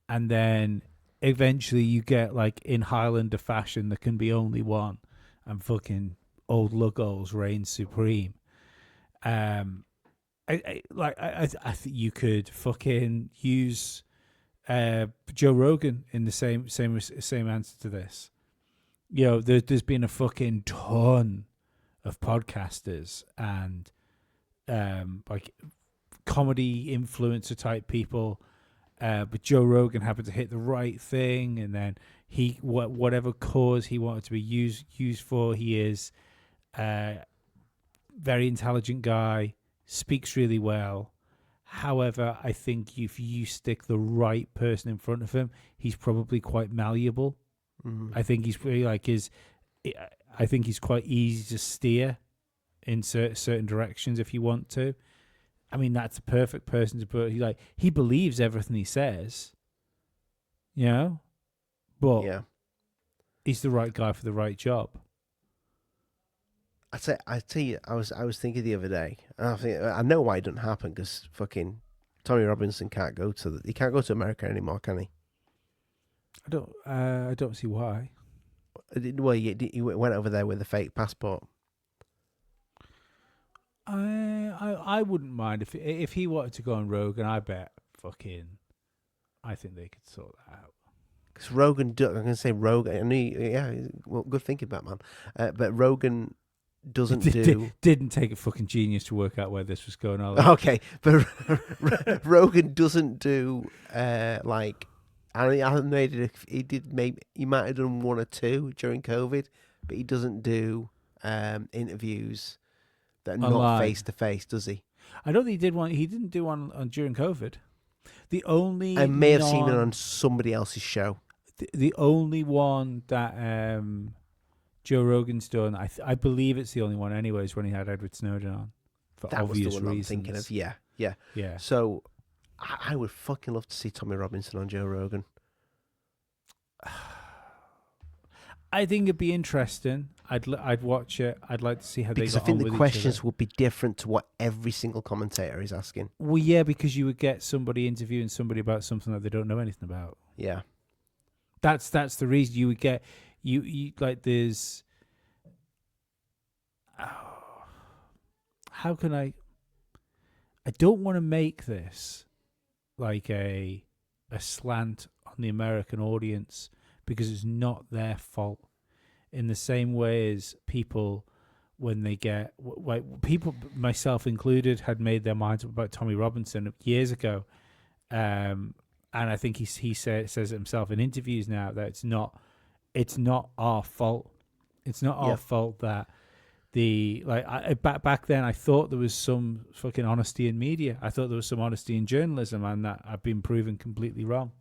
[SPEAKER 1] and then eventually you get like in Highlander fashion, there can be only one, and fucking old Luggles reign supreme. I think you could fucking use Joe Rogan in the same answer to this. You know, there's been a fucking ton of podcasters and like comedy influencer type people, but Joe Rogan happened to hit the right thing, and then he whatever cause he wanted to be used for, he is very intelligent guy, speaks really well. However, I think if you stick the right person in front of him, he's probably quite malleable. I think he's really like I think he's quite easy to steer in certain directions if you want to. I mean, that's a perfect person to put. He believes everything he says, you know, but
[SPEAKER 2] Yeah.
[SPEAKER 1] he's the right guy for the right job.
[SPEAKER 2] I tell you, I was thinking the other day, and I know why it doesn't happen, because fucking Tommy Robinson can't go to America anymore, can he?
[SPEAKER 1] I don't see why.
[SPEAKER 2] Well, he went over there with a fake passport.
[SPEAKER 1] I wouldn't mind if he wanted to go on Rogan. I think they could sort that out.
[SPEAKER 2] Because Rogan, I'm going to say Rogan. I knew, yeah, well, good thinking, Batman. But Rogan doesn't
[SPEAKER 1] didn't take a fucking genius to work out where this was going on.
[SPEAKER 2] Okay, but Rogan doesn't do like. He might have done one or two during COVID, but he doesn't do interviews that are not face to face, does he?
[SPEAKER 1] I don't think he did one. He didn't do one during COVID. The only
[SPEAKER 2] I may have seen it on somebody else's show.
[SPEAKER 1] The only one that Joe Rogan's done, I believe it's the only one, anyways, when he had Edward Snowden on for
[SPEAKER 2] That was
[SPEAKER 1] obvious
[SPEAKER 2] the one
[SPEAKER 1] reasons.
[SPEAKER 2] I'm thinking of. Yeah.
[SPEAKER 1] So
[SPEAKER 2] I would fucking love to see Tommy Robinson on Joe Rogan.
[SPEAKER 1] I think it'd be interesting. I'd watch it. I'd like to see how
[SPEAKER 2] Because
[SPEAKER 1] they
[SPEAKER 2] I
[SPEAKER 1] got
[SPEAKER 2] think
[SPEAKER 1] on
[SPEAKER 2] the
[SPEAKER 1] with
[SPEAKER 2] questions
[SPEAKER 1] each other.
[SPEAKER 2] would be different to what every single commentator is asking.
[SPEAKER 1] Well, yeah, because you would get somebody interviewing somebody about something that they don't know anything about.
[SPEAKER 2] Yeah.
[SPEAKER 1] That's the reason you would get you like there's. How can I don't want to make this like a slant on the American audience, because it's not their fault. In the same way as people, when they get like people, myself included, had made their minds up about Tommy Robinson years ago, and I think he says it himself in interviews now that it's not our fault. It's not our fault that back then I thought there was some fucking honesty in media. I thought there was some honesty in journalism, and that I've been proven completely wrong.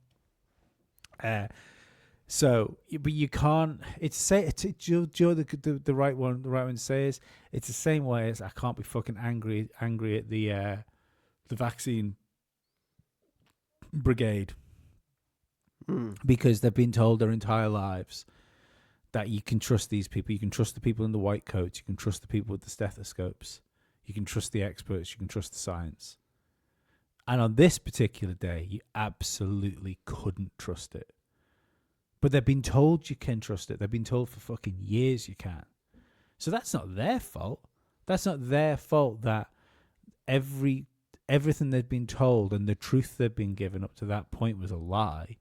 [SPEAKER 1] So, but you can't. Joe, the right one. The right one says it's the same way as I can't be fucking angry at the vaccine brigade because they've been told their entire lives that you can trust these people. You can trust the people in the white coats. You can trust the people with the stethoscopes. You can trust the experts. You can trust the science. And on this particular day, you absolutely couldn't trust it. But they've been told you can trust it. They've been told for fucking years you can. So that's not their fault. That's not their fault that everything they've been told and the truth they've been given up to that point was a lie.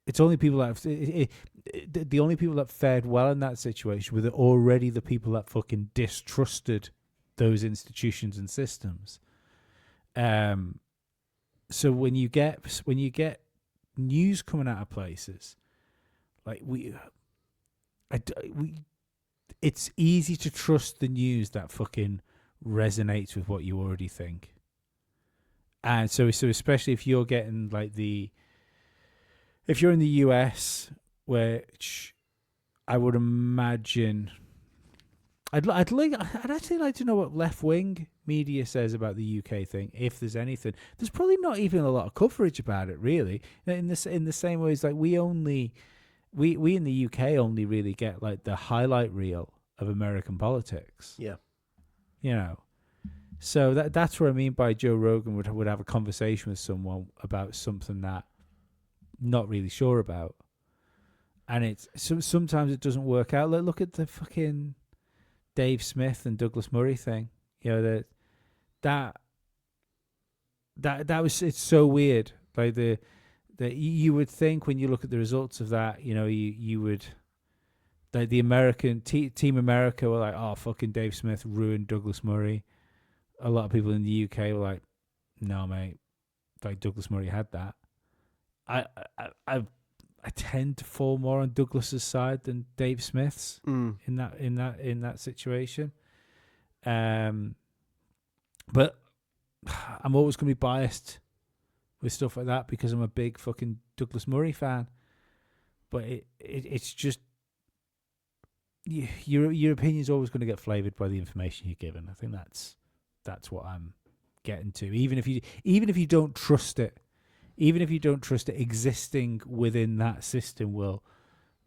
[SPEAKER 1] It's only people that the only people that fared well in that situation were already the people that fucking distrusted those institutions and systems. So when you get news coming out of places like it's easy to trust the news that fucking resonates with what you already think. And so especially if you're getting like if you're in the US, which I would imagine, I'd actually like to know what left wing media says about the UK thing, if there's anything, there's probably not even a lot of coverage about it, really. In the same way as like we in the UK only really get like the highlight reel of American politics.
[SPEAKER 2] Yeah.
[SPEAKER 1] You know. So that's what I mean by Joe Rogan would have a conversation with someone about something that not really sure about. And it's sometimes it doesn't work out. Look at the fucking Dave Smith and Douglas Murray thing. You know, that was, it's so weird. Like you would think when you look at the results of that, you know, you would, like the American Team America were like, oh, fucking Dave Smith ruined Douglas Murray. A lot of people in the UK were like, no, mate, like Douglas Murray had that. I tend to fall more on Douglas's side than Dave Smith's in that situation. But I'm always going to be biased with stuff like that because I'm a big fucking Douglas Murray fan. But it's just your opinion's always going to get flavored by the information you're given. I think that's what I'm getting to. Even if you don't trust it. Even if you don't trust it, existing within that system will,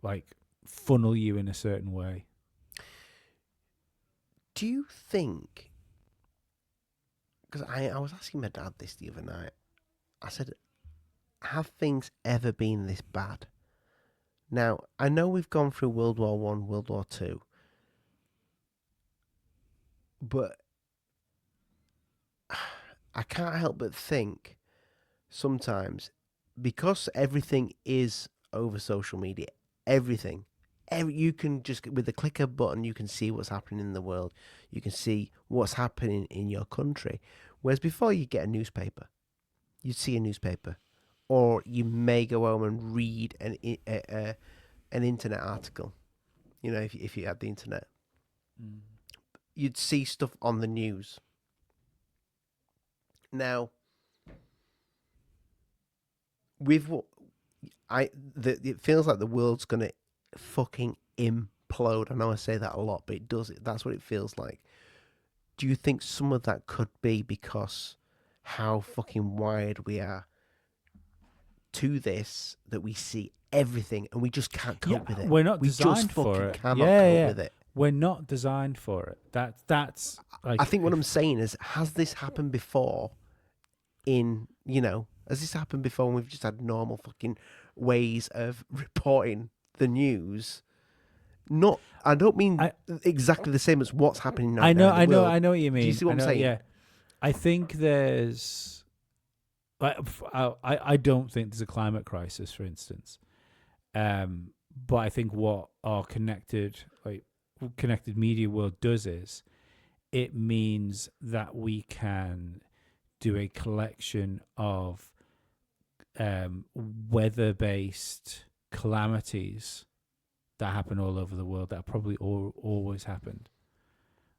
[SPEAKER 1] like, funnel you in a certain way.
[SPEAKER 2] Do you think... Because I was asking my dad this the other night. I said, have things ever been this bad? Now, I know we've gone through World War I, World War II. But I can't help but think... Sometimes, because everything is over social media, you can just, with the click of a button, you can see what's happening in the world. You can see what's happening in your country. Whereas before you get a newspaper, you'd see a newspaper, or you may go home and read an internet article. You know, if you had the internet, you'd see stuff on the news. Now, with what it feels like the world's gonna fucking implode. I know I say that a lot, but it does. That's what it feels like. Do you think some of that could be because how fucking wired we are to this, that we see everything and we just can't cope with it?
[SPEAKER 1] We're not designed for it. Cannot cope with it. We're not designed for it. That's. Like,
[SPEAKER 2] I think what I'm saying is, has this happened before? Has this happened before when we've just had normal fucking ways of reporting the news? I don't mean exactly the same as what's happening now.
[SPEAKER 1] I know what you mean.
[SPEAKER 2] Do you see what I'm saying?
[SPEAKER 1] Yeah. I think there's... I don't think there's a climate crisis, for instance. But I think what our connected media world does is it means that we can do a collection of weather-based calamities that happen all over the world that probably always happened,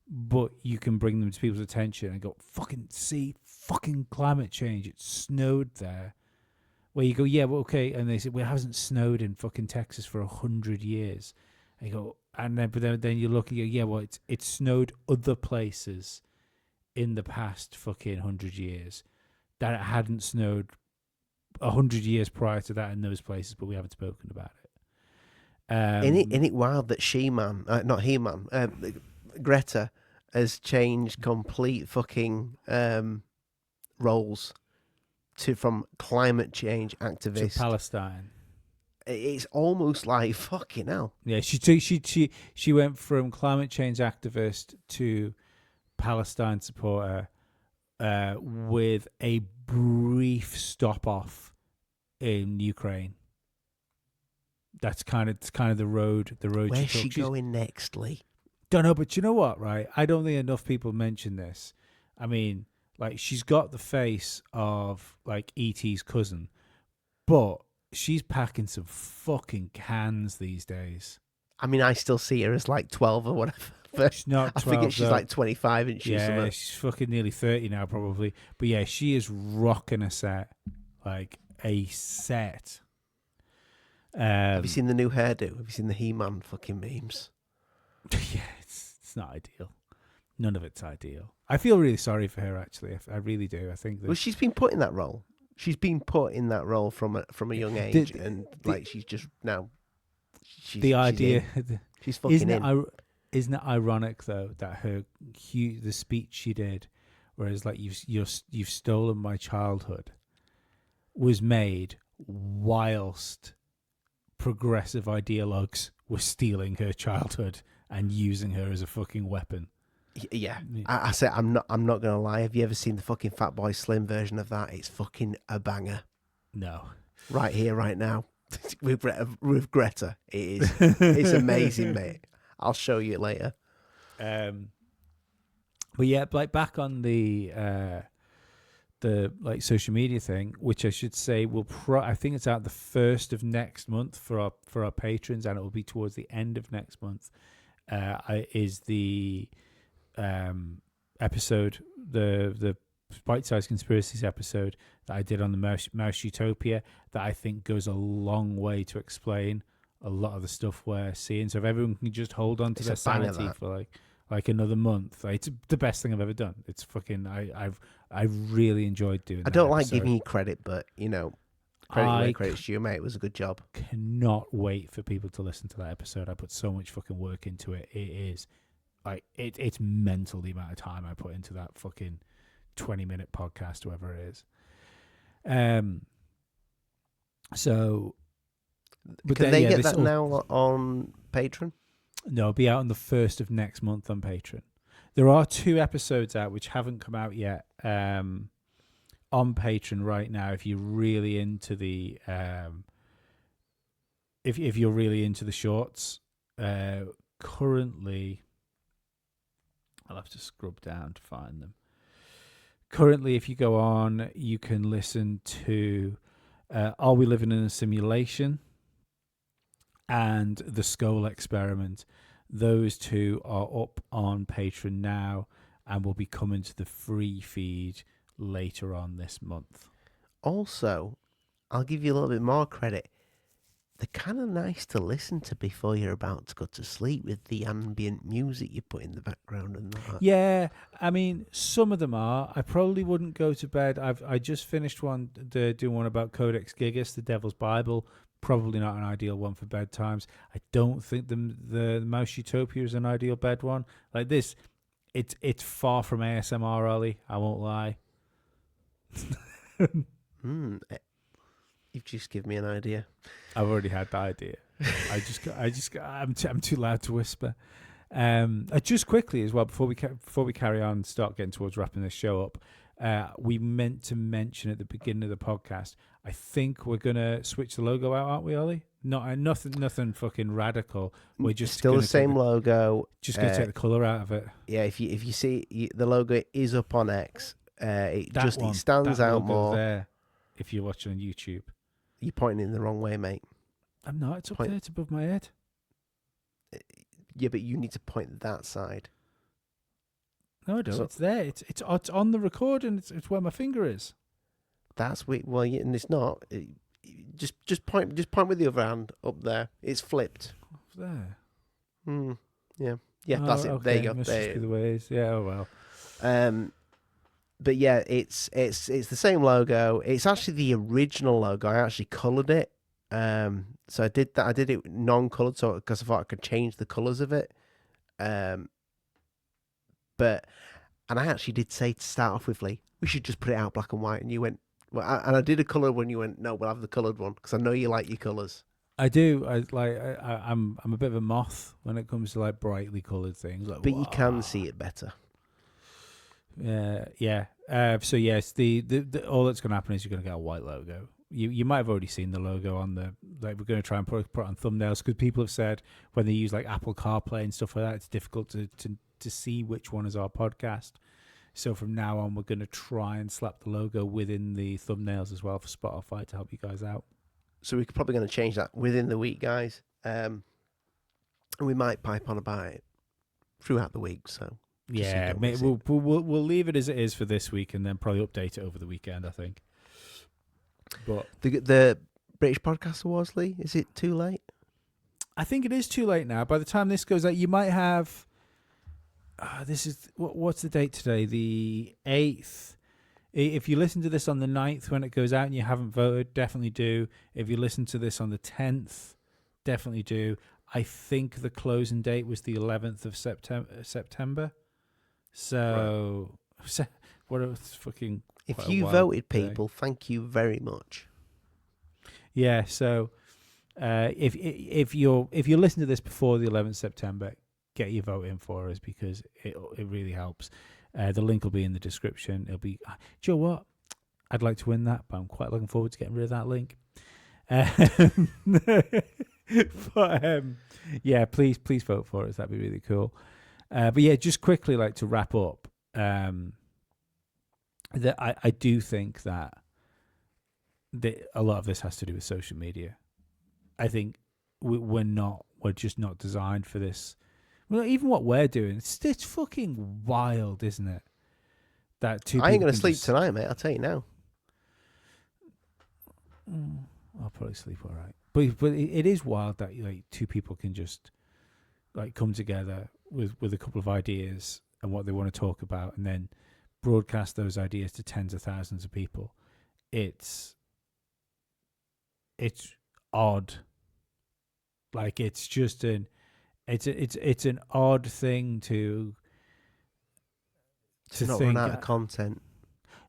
[SPEAKER 1] but you can bring them to people's attention and go, fucking climate change, it snowed there, where you go, yeah, well, okay, and they say, well, it hasn't snowed in fucking Texas for 100 years, and you go, and then you look and you go, yeah, well, it snowed other places in the past fucking 100 years that it hadn't snowed 100 years prior to that in those places, but we haven't spoken about it.
[SPEAKER 2] Isn't it wild that Greta has changed complete fucking roles from climate change activist
[SPEAKER 1] to Palestine?
[SPEAKER 2] It's almost like fucking hell.
[SPEAKER 1] Yeah, she went from climate change activist to Palestine supporter with a brief stop off in Ukraine. That's kind of the road.
[SPEAKER 2] Where's she going next, Lee?
[SPEAKER 1] Don't know, but you know what, right? I don't think enough people mention this. I mean, like, she's got the face of like E.T.'s cousin, but she's packing some fucking cans these days.
[SPEAKER 2] I mean, I still see her as like 12 or whatever.
[SPEAKER 1] She's not 12,
[SPEAKER 2] I figure she's like 25, isn't she?
[SPEAKER 1] Yeah, she's fucking nearly 30 now, probably. But yeah, she is rocking a set. Like, a set.
[SPEAKER 2] Have you seen the new hairdo? Have you seen the He-Man fucking memes?
[SPEAKER 1] Yeah, it's not ideal. none of it's ideal. I feel really sorry for her, actually. I really do. I think that...
[SPEAKER 2] Well, she's been put in that role. She's been put in that role from a young age, and she's just now. She's fucking in.
[SPEAKER 1] Isn't it ironic though that the speech she did, whereas like you've stolen my childhood, was made whilst progressive ideologues were stealing her childhood and using her as a fucking weapon.
[SPEAKER 2] Yeah, I said I'm not gonna lie. Have you ever seen the fucking Fatboy Slim version of that? It's fucking a banger.
[SPEAKER 1] No,
[SPEAKER 2] right here, right now, with Greta, it is. It's amazing, mate. I'll show you later.
[SPEAKER 1] But yeah, like back on the like social media thing, which I should say I think it's out the 1st of next month for our patrons, and it will be towards the end of next month. Is the episode, the bite-sized conspiracies episode that I did on the Mouse Utopia, that I think goes a long way to explain a lot of the stuff we're seeing. So if everyone can just hold on to their sanity for like another month, it's the best thing I've ever done. It's fucking I really enjoyed doing it.
[SPEAKER 2] I don't like giving you credit, but credit where credit's due, mate. It was a good job.
[SPEAKER 1] Cannot wait for people to listen to that episode. I put so much fucking work into it. It is like it's mental the amount of time I put into that fucking 20-minute podcast, whoever it is. So, but
[SPEAKER 2] can they get that now on Patreon?
[SPEAKER 1] No, it'll be out on the 1st of next month on Patreon. There are 2 episodes out which haven't come out yet on Patreon right now. If you're really into the if you're really into the shorts, currently, I'll have to scrub down to find them. Currently, if you go on, you can listen to Are We Living in a Simulation and The Skull Experiment. Those 2 are up on Patreon now and will be coming to the free feed later on this month.
[SPEAKER 2] Also, I'll give you a little bit more credit. They're kind of nice to listen to before you're about to go to sleep, with the ambient music you put in the background and that.
[SPEAKER 1] Yeah, I mean, some of them are. I probably wouldn't go to bed. I just finished doing one about Codex Gigas, the Devil's Bible. Probably not an ideal one for bedtimes. I don't think the Mouse Utopia is an ideal bed one. Like this, it's far from ASMR, Ollie. I won't lie.
[SPEAKER 2] You've just given me an idea.
[SPEAKER 1] I've already had the idea. I'm too loud to whisper. Just quickly as well, before we carry on, start getting towards wrapping this show up. We meant to mention at the beginning of the podcast, I think we're gonna switch the logo out, aren't we, Ollie? Nothing fucking radical. We're just
[SPEAKER 2] still the same logo.
[SPEAKER 1] Just gonna take the color out of it.
[SPEAKER 2] Yeah, if you see the logo is up on X, it stands out more.
[SPEAKER 1] There, if you're watching on YouTube,
[SPEAKER 2] you're pointing in the wrong way, mate.
[SPEAKER 1] I'm not. It's up there. It's above my head.
[SPEAKER 2] Yeah, but you need to point that side.
[SPEAKER 1] No, I don't. It's there. It's on the record, and it's where my finger is.
[SPEAKER 2] That's weird. Well, and it's not. Just point with the other hand up there. It's flipped.
[SPEAKER 1] There.
[SPEAKER 2] Yeah. That's it.
[SPEAKER 1] Okay.
[SPEAKER 2] There you go.
[SPEAKER 1] Must just be the way it is. Yeah. Oh well.
[SPEAKER 2] But yeah, it's the same logo. It's actually the original logo. I actually coloured it. So I did that. I did it non-coloured, so because I thought I could change the colours of it. And I actually did say to start off with, Lee, we should just put it out black and white. And you went, well, and I did a colour when you went, no, we'll have the coloured one because I know you like your colours.
[SPEAKER 1] I do. I'm a bit of a moth when it comes to like brightly coloured things. Like,
[SPEAKER 2] but you can see it better.
[SPEAKER 1] Yeah. So yes, the all that's going to happen is you're going to get a white logo. You might have already seen the logo on the, like, we're going to try and put it on thumbnails because people have said when they use like Apple CarPlay and stuff like that, it's difficult to see which one is our podcast. So from now on, we're going to try and slap the logo within the thumbnails as well for Spotify to help you guys out.
[SPEAKER 2] So we're probably going to change that within the week, guys. We might pipe on about it throughout the week. So
[SPEAKER 1] yeah, we'll leave it as it is for this week, and then probably update it over the weekend, I think. But
[SPEAKER 2] the British Podcast Awards, Lee, is it too late?
[SPEAKER 1] I think it is too late now. By the time this goes out, you might have this is what's the date today? The 8th. If you listen to this on the 9th when it goes out and you haven't voted, definitely do. If you listen to this on the 10th, definitely do. I think the closing date was the 11th of September. So, what a fucking...
[SPEAKER 2] If you voted, people, thank you very much.
[SPEAKER 1] Yeah, so if you listen to this before the 11th of September, get your vote in for us because it really helps. The link will be in the description. It'll be. Do you know what? I'd like to win that, but I'm quite looking forward to getting rid of that link. But yeah, please vote for us. That'd be really cool. But yeah, just quickly, like to wrap up, that I do think that a lot of this has to do with social media. I think we're just not designed for this. Well, even what we're doing, it's fucking wild, isn't it? That
[SPEAKER 2] I ain't gonna sleep tonight, mate. I'll tell you now.
[SPEAKER 1] I'll probably sleep all right. But it is wild that like two people can just like come together with a couple of ideas and what they want to talk about, and then broadcast those ideas to tens of thousands of people. It's odd. Like it's just it's an odd thing to
[SPEAKER 2] not
[SPEAKER 1] think,
[SPEAKER 2] run out of content.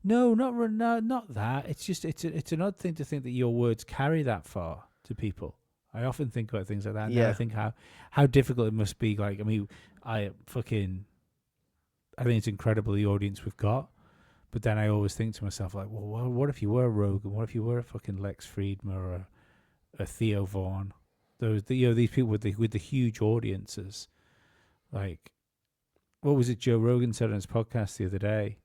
[SPEAKER 1] No, not that. It's just it's an odd thing to think that your words carry that far to people. I often think about things like that.
[SPEAKER 2] Yeah.
[SPEAKER 1] I think how difficult it must be. Like, I mean, I think it's incredible the audience we've got, but then I always think to myself like, well, what if you were Rogan? What if you were a fucking Lex Friedman or a Theo Vaughn? These people with the huge audiences. Like, what was it Joe Rogan said on his podcast the other day?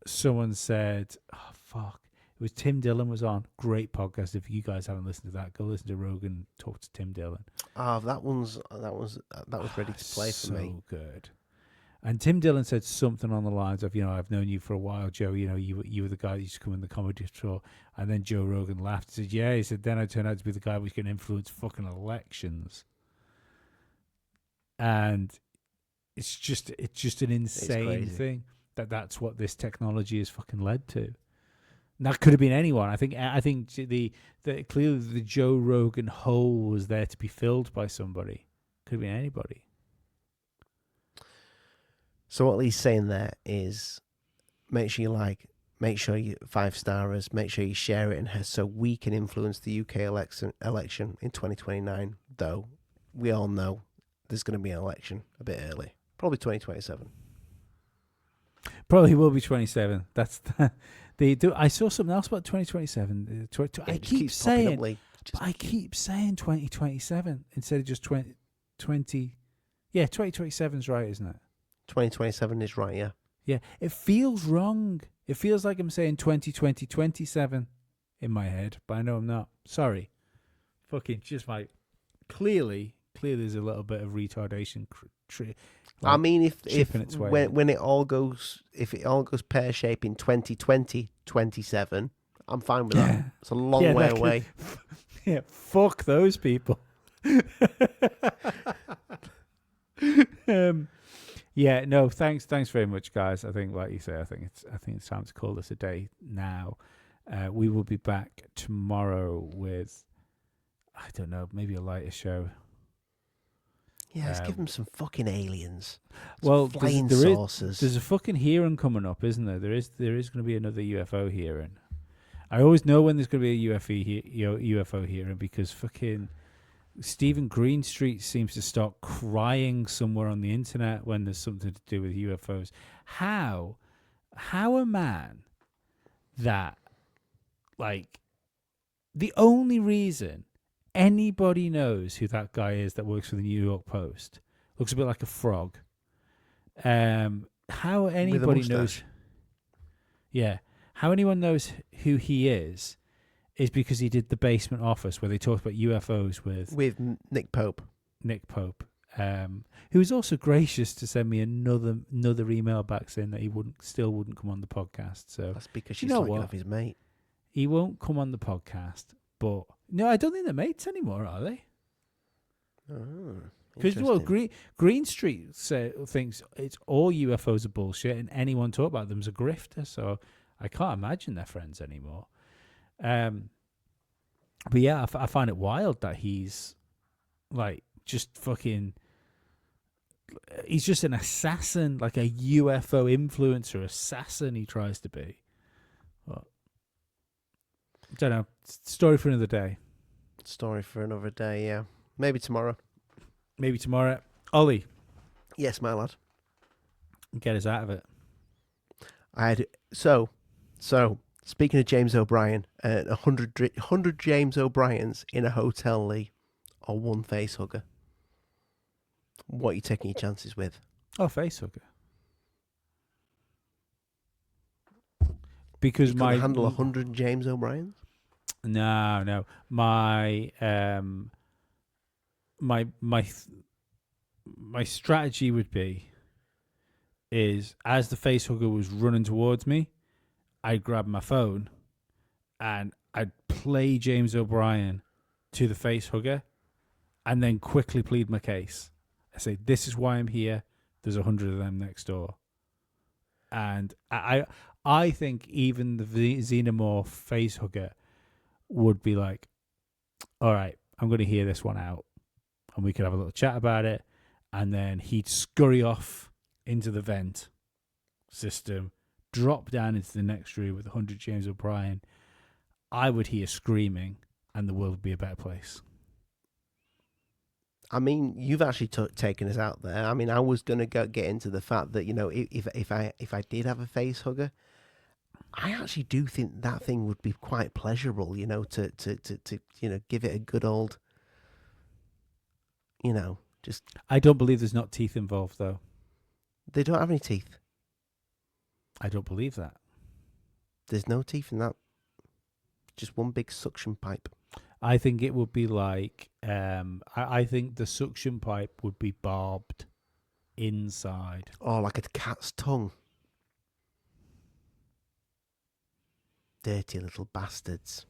[SPEAKER 1] Someone said, oh fuck, it was Tim Dillon was on. Great podcast. If you guys haven't listened to that, go listen to Rogan talk to Tim Dillon.
[SPEAKER 2] That was ready to play for me.
[SPEAKER 1] So good. And Tim Dillon said something on the lines of, I've known you for a while, Joe. You were the guy that used to come in the comedy store. And then Joe Rogan laughed and said, yeah. He said, then I turned out to be the guy who's going to influence fucking elections. And it's just an insane thing that's what this technology has fucking led to. And that could have been anyone. I think the clearly the Joe Rogan hole was there to be filled by somebody. Could have been anybody.
[SPEAKER 2] So what he's saying there is, make sure you 5-star us, make sure you share it, and so we can influence the UK election in 2029. Though we all know there's going to be an election a bit early, probably 2027.
[SPEAKER 1] Probably will be 27. That's I saw something else about 2027. I keep saying 2027 instead of just 2020. Yeah, 2027 is right, isn't it?
[SPEAKER 2] 2027 is right, yeah.
[SPEAKER 1] Yeah, it feels wrong. It feels like I'm saying 2027 in my head, but I know I'm not. Sorry. Fucking just clearly there's a little bit of retardation.
[SPEAKER 2] I mean, if when it all goes pear shaped in 2027, I'm fine with that. It's a long way away.
[SPEAKER 1] Yeah, fuck those people. Yeah, no, thanks very much, guys. I think, like you say, I think it's time to call this a day now. We will be back tomorrow with, I don't know, maybe a lighter show.
[SPEAKER 2] Yeah, let's give them some fucking aliens.
[SPEAKER 1] Well,
[SPEAKER 2] flying saucers.
[SPEAKER 1] There's a fucking hearing coming up, isn't there? There is going to be another UFO hearing. I always know when there's going to be a UFO hearing because fucking Stephen Greenstreet seems to start crying somewhere on the internet when there's something to do with UFOs. How a man that, like, the only reason anybody knows who that guy is that works for the New York Post, looks a bit like a frog. How anybody knows? Yeah, how anyone knows who he is because he did The Basement Office, where they talked about UFOs with
[SPEAKER 2] Nick Pope.
[SPEAKER 1] Who was also gracious to send me another email back saying that he still wouldn't come on the podcast. So
[SPEAKER 2] that's because she's talking of his mate.
[SPEAKER 1] He won't come on the podcast, but no, I don't think they're mates anymore, are they?
[SPEAKER 2] Oh.
[SPEAKER 1] Because Green Street thinks it's all UFOs are bullshit, and anyone talk about them's a grifter. So I can't imagine they're friends anymore. But yeah, I find it wild that he's like just fucking. He's just an assassin, like a UFO influencer assassin. He tries to be. But, I don't know. Story for another day.
[SPEAKER 2] Story for another day. Yeah, maybe tomorrow.
[SPEAKER 1] Maybe tomorrow. Ollie.
[SPEAKER 2] Yes, my lad.
[SPEAKER 1] Get us out of it.
[SPEAKER 2] So speaking of James O'Brien, 100 James O'Briens in a hotel, Lee, or one face hugger. What are you taking your chances with?
[SPEAKER 1] Oh, face hugger. Because
[SPEAKER 2] you can handle 100 James O'Briens?
[SPEAKER 1] No. My strategy would be is as the face hugger was running towards me, I'd grab my phone and I'd play James O'Brien to the face hugger and then quickly plead my case. I say, this is why I'm here. There's 100 of them next door. And I think even the xenomorph face hugger would be like, all right, I'm going to hear this one out. And we could have a little chat about it. And then he'd scurry off into the vent system, drop down into the next room with 100 James O'Brien. I would hear screaming and the world would be a better place.
[SPEAKER 2] I mean, you've actually taken us out there. I mean, I was going to get into the fact that, you know, if I did have a face hugger, I actually do think that thing would be quite pleasurable, you know, to you know, give it a good old, you know, just...
[SPEAKER 1] I don't believe there's not teeth involved, though.
[SPEAKER 2] They don't have any teeth.
[SPEAKER 1] I don't believe that.
[SPEAKER 2] There's no teeth in that. Just one big suction pipe.
[SPEAKER 1] I think it would be like, I think the suction pipe would be barbed inside.
[SPEAKER 2] Oh, like a cat's tongue. Dirty little bastards.